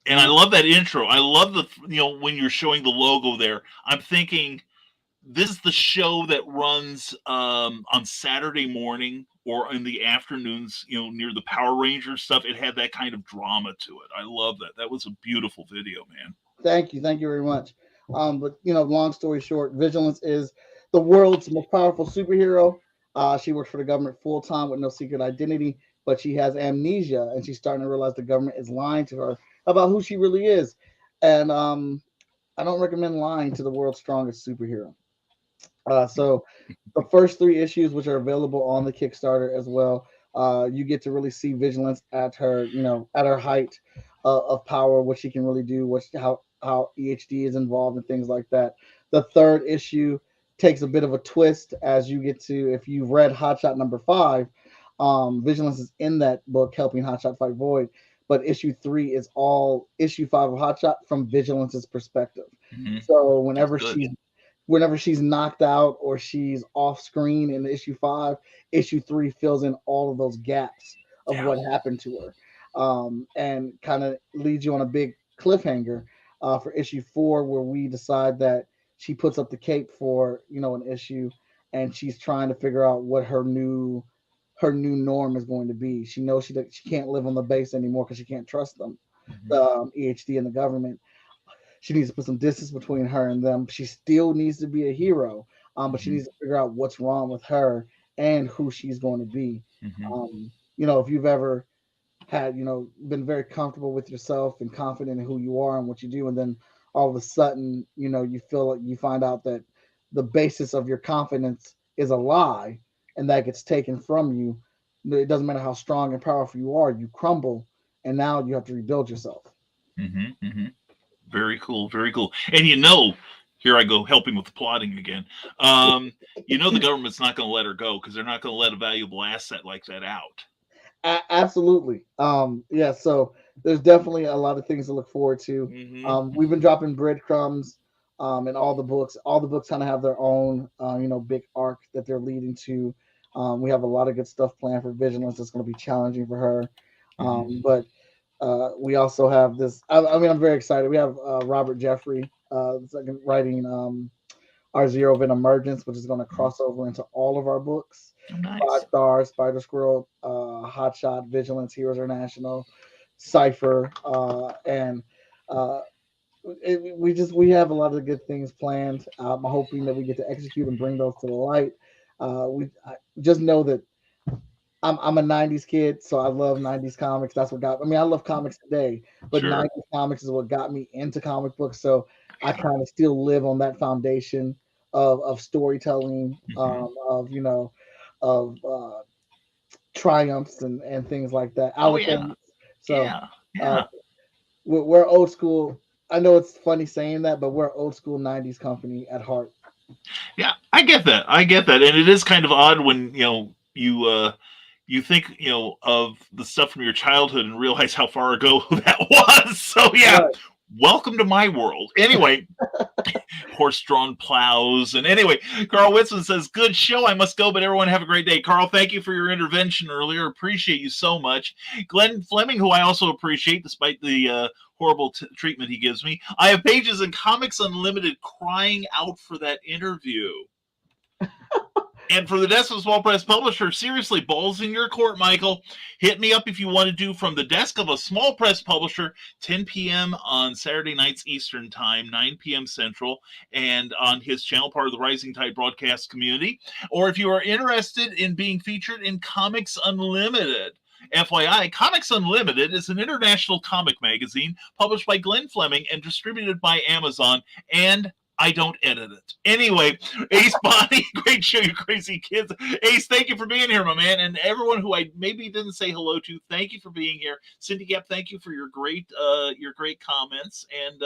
And I love that intro. I love when you're showing the logo there, I'm thinking this is the show that runs on Saturday morning or in the afternoons, near the Power Rangers stuff. It had that kind of drama to it. I love that. That was a beautiful video, man. Thank you very much. But long story short, Vigilance is the world's most powerful superhero. She works for the government full time with no secret identity, but she has amnesia, and she's starting to realize the government is lying to her about who she really is. And I don't recommend lying to the world's strongest superhero. So the first 3 issues, which are available on the Kickstarter as well, you get to really see Vigilance at her, at her height of power, what she can really do, how EHD is involved and things like that. The 3rd issue takes a bit of a twist as you get to, if you've read Hotshot number 5, Vigilance is in that book helping Hotshot fight Void, but issue 3 is all issue 5 of Hotshot from Vigilance's perspective. Mm-hmm. So whenever she's knocked out or she's off screen in issue 5, issue 3 fills in all of those gaps of what happened to her, and kind of leads you on a big cliffhanger for issue 4, where we decide that she puts up the cape for an issue, and she's trying to figure out what her new norm is going to be. She knows she can't live on the base anymore because she can't trust them, EHD and the government. She needs to put some distance between her and them. She still needs to be a hero, but she needs to figure out what's wrong with her and who she's going to be. If you've ever had, been very comfortable with yourself and confident in who you are and what you do, and then all of a sudden, you feel like you find out that the basis of your confidence is a lie, and that gets taken from you. It doesn't matter how strong and powerful you are, you crumble, and now you have to rebuild yourself. Very cool, very cool. And here I go helping with the plotting again. The government's not going to let her go because they're not going to let a valuable asset like that out. Absolutely. So there's definitely a lot of things to look forward to. We've been dropping breadcrumbs in all the books. All the books kind of have their own, big arc that they're leading to. We have a lot of good stuff planned for Vigilance that's going to be challenging for her. But we also have this. I'm very excited. We have Robert Jeffrey writing our Zero Event Emergence, which is going to cross over into all of our books. Oh, nice. 5 Star, Spider Squirrel, Hotshot, Vigilance, Heroes International, Cypher, and we have a lot of good things planned. I'm hoping that we get to execute and bring those to the light. I just know that I'm a 90s kid, so I love 90s comics. That's what got me. I love comics today, but 90s comics is what got me into comic books. So I kind of still live on that foundation of storytelling, of triumphs and things like that. We're old school. I know it's funny saying that, but we're an old school 90s company at heart. Yeah, I get that. And it is kind of odd when, you think, of the stuff from your childhood and realize how far ago that was. So welcome to my world. Anyway, horse-drawn plows. And anyway, Carl Whitson says, good show. I must go, but everyone have a great day. Carl, thank you for your intervention earlier. Appreciate you so much. Glenn Fleming, who I also appreciate, despite the horrible treatment he gives me. I have pages in Comics Unlimited crying out for that interview. And for the desk of a small press publisher, seriously, balls in your court, Michael. Hit me up if you want to do from the desk of a small press publisher, 10 p.m. on Saturday nights Eastern Time, 9 p.m. Central, and on his channel, part of the Rising Tide broadcast community. Or if you are interested in being featured in Comics Unlimited. FYI, Comics Unlimited is an international comic magazine published by Glenn Fleming and distributed by Amazon and I don't edit it. Anyway, Ace Bonnie, great show, you crazy kids. Ace, thank you for being here, my man. And everyone who I maybe didn't say hello to, thank you for being here. Cindy Gap, thank you for your great comments. And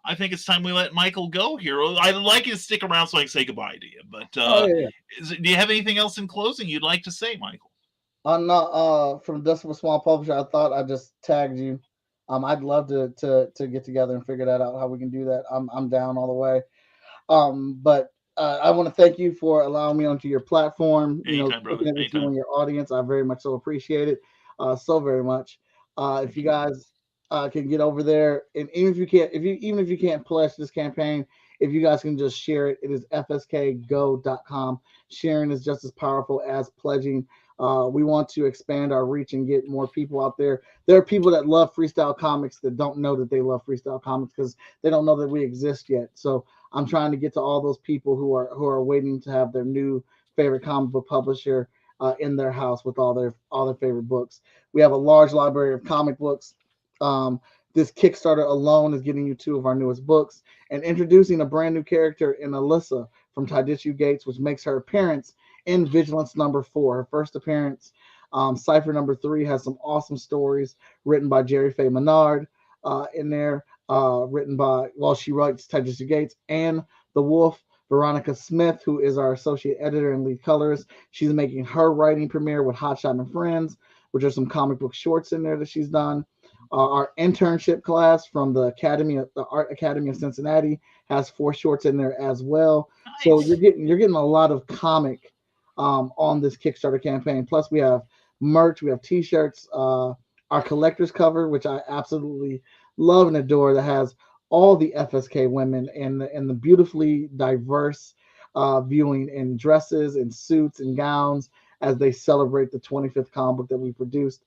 I think it's time we let Michael go here. I'd like you to stick around so I can say goodbye to you. But do you have anything else in closing you'd like to say, Michael? I'm not from Decimal Small Publisher. I thought I just tagged you. I'd love to get together and figure that out, how we can do that. I'm down all the way. But I want to thank you for allowing me onto your platform. Anytime, brother. Looking at you and your audience, I very much so appreciate it. So very much. If you guys can get over there, and even if you can't pledge this campaign, if you guys can just share it, it is fskgo.com. Sharing is just as powerful as pledging. We want to expand our reach and get more people out there. There are people that love freestyle comics that don't know that they love freestyle comics because they don't know that we exist yet. So I'm trying to get to all those people who are waiting to have their new favorite comic book publisher in their house with all their favorite books. We have a large library of comic books. This Kickstarter alone is getting you 2 of our newest books and introducing a brand new character in Alyssa from Tiditchu Gates, which makes her appearance in Vigilance number 4, her first appearance. Cypher number 3 has some awesome stories written by Jerry Faye Menard in there, she writes Tiditchu Gates and The Wolf. Veronica Smith, who is our associate editor and lead colorist, she's making her writing premiere with Hotshot and Friends, which are some comic book shorts in there that she's done. Our internship class from the Art Academy of Cincinnati has 4 shorts in there as well. Nice. So you're getting a lot of comic on this Kickstarter campaign. Plus we have merch, we have t-shirts, our collector's cover, which I absolutely love and adore, that has all the FSK women and the beautifully diverse viewing in dresses and suits and gowns as they celebrate the 25th comic book that we produced.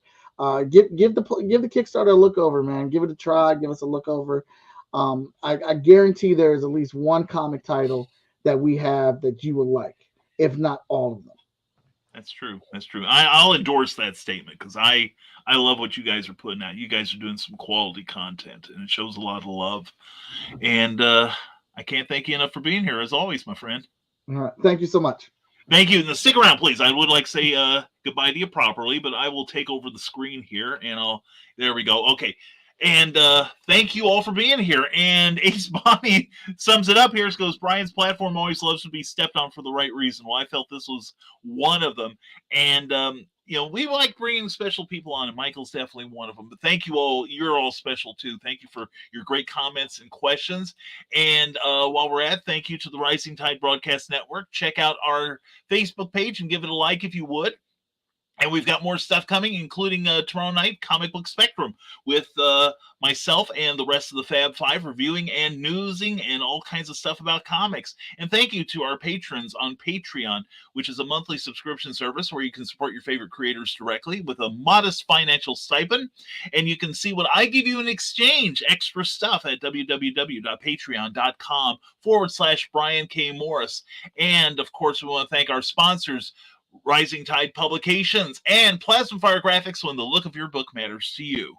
Give the Kickstarter a look over, man. Give it a try. Give us a look over. I guarantee there is at least one comic title that we have that you would like, if not all of them. That's true. I'll endorse that statement because I love what you guys are putting out. You guys are doing some quality content, and it shows a lot of love. And I can't thank you enough for being here, as always, my friend. All right. Thank you so much. Thank you. Now, stick around, please. I would like to say goodbye to you properly, but I will take over the screen here, and there we go. Okay. And thank you all for being here. And Ace Bonnie sums it up here. It goes, Brian's platform always loves to be stepped on for the right reason. Well, I felt this was one of them. And, we like bringing special people on, and Michael's definitely one of them. But thank you all. You're all special, too. Thank you for your great comments and questions. And while we're at, thank you to the Rising Tide Broadcast Network. Check out our Facebook page and give it a like if you would. And we've got more stuff coming, including tomorrow night, Comic Book Spectrum, with myself and the rest of the Fab Five reviewing and newsing and all kinds of stuff about comics. And thank you to our patrons on Patreon, which is a monthly subscription service where you can support your favorite creators directly with a modest financial stipend. And you can see what I give you in exchange, extra stuff at www.patreon.com/Brian K. Morris. And, of course, we want to thank our sponsors, Rising Tide Publications and Plasma Fire Graphics, when the look of your book matters to you.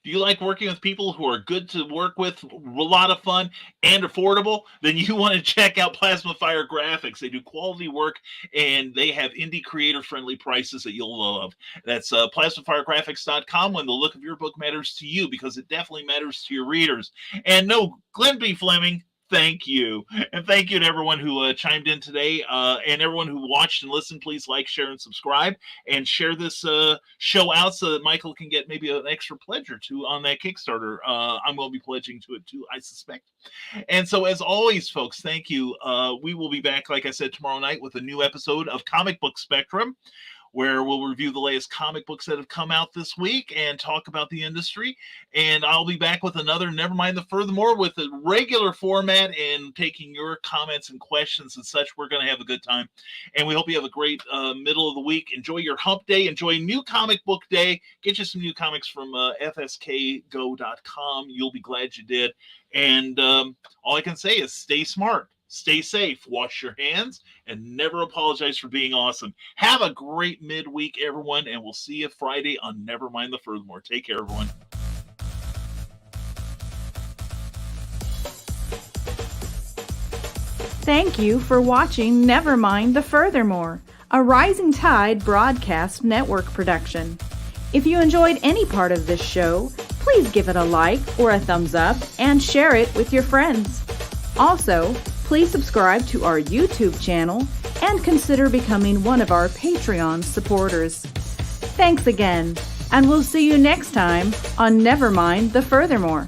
Do you like working with people who are good to work with, a lot of fun, and affordable? Then you want to check out Plasma Fire Graphics. They do quality work, and they have indie creator-friendly prices that you'll love. That's plasmafiregraphics.com when the look of your book matters to you, because it definitely matters to your readers. And no, Glenn B. Fleming, thank you. And thank you to everyone who chimed in today, and everyone who watched and listened. Please like, share, and subscribe, and share this show out so that Michael can get maybe an extra pledge or two on that Kickstarter. I'm going to be pledging to it too, I suspect. And so, as always, folks, thank you. We will be back, like I said, tomorrow night with a new episode of Comic Book Spectrum. where we'll review the latest comic books that have come out this week and talk about the industry. And I'll be back with another Nevermind the Furthermore with a regular format and taking your comments and questions and such. We're going to have a good time. And we hope you have a great middle of the week. Enjoy your hump day. Enjoy New Comic Book Day. Get you some new comics from fskgo.com. You'll be glad you did. And all I can say is stay smart, stay safe, wash your hands, and never apologize for being awesome. Have a great midweek, everyone, and we'll see you Friday on Nevermind the Furthermore. Take care, everyone. Thank you for watching Nevermind the Furthermore, a Rising Tide Broadcast Network production. If you enjoyed any part of this show, please give it a like or a thumbs up and share it with your friends. Also, please subscribe to our YouTube channel and consider becoming one of our Patreon supporters. Thanks again, and we'll see you next time on Nevermind the Furthermore.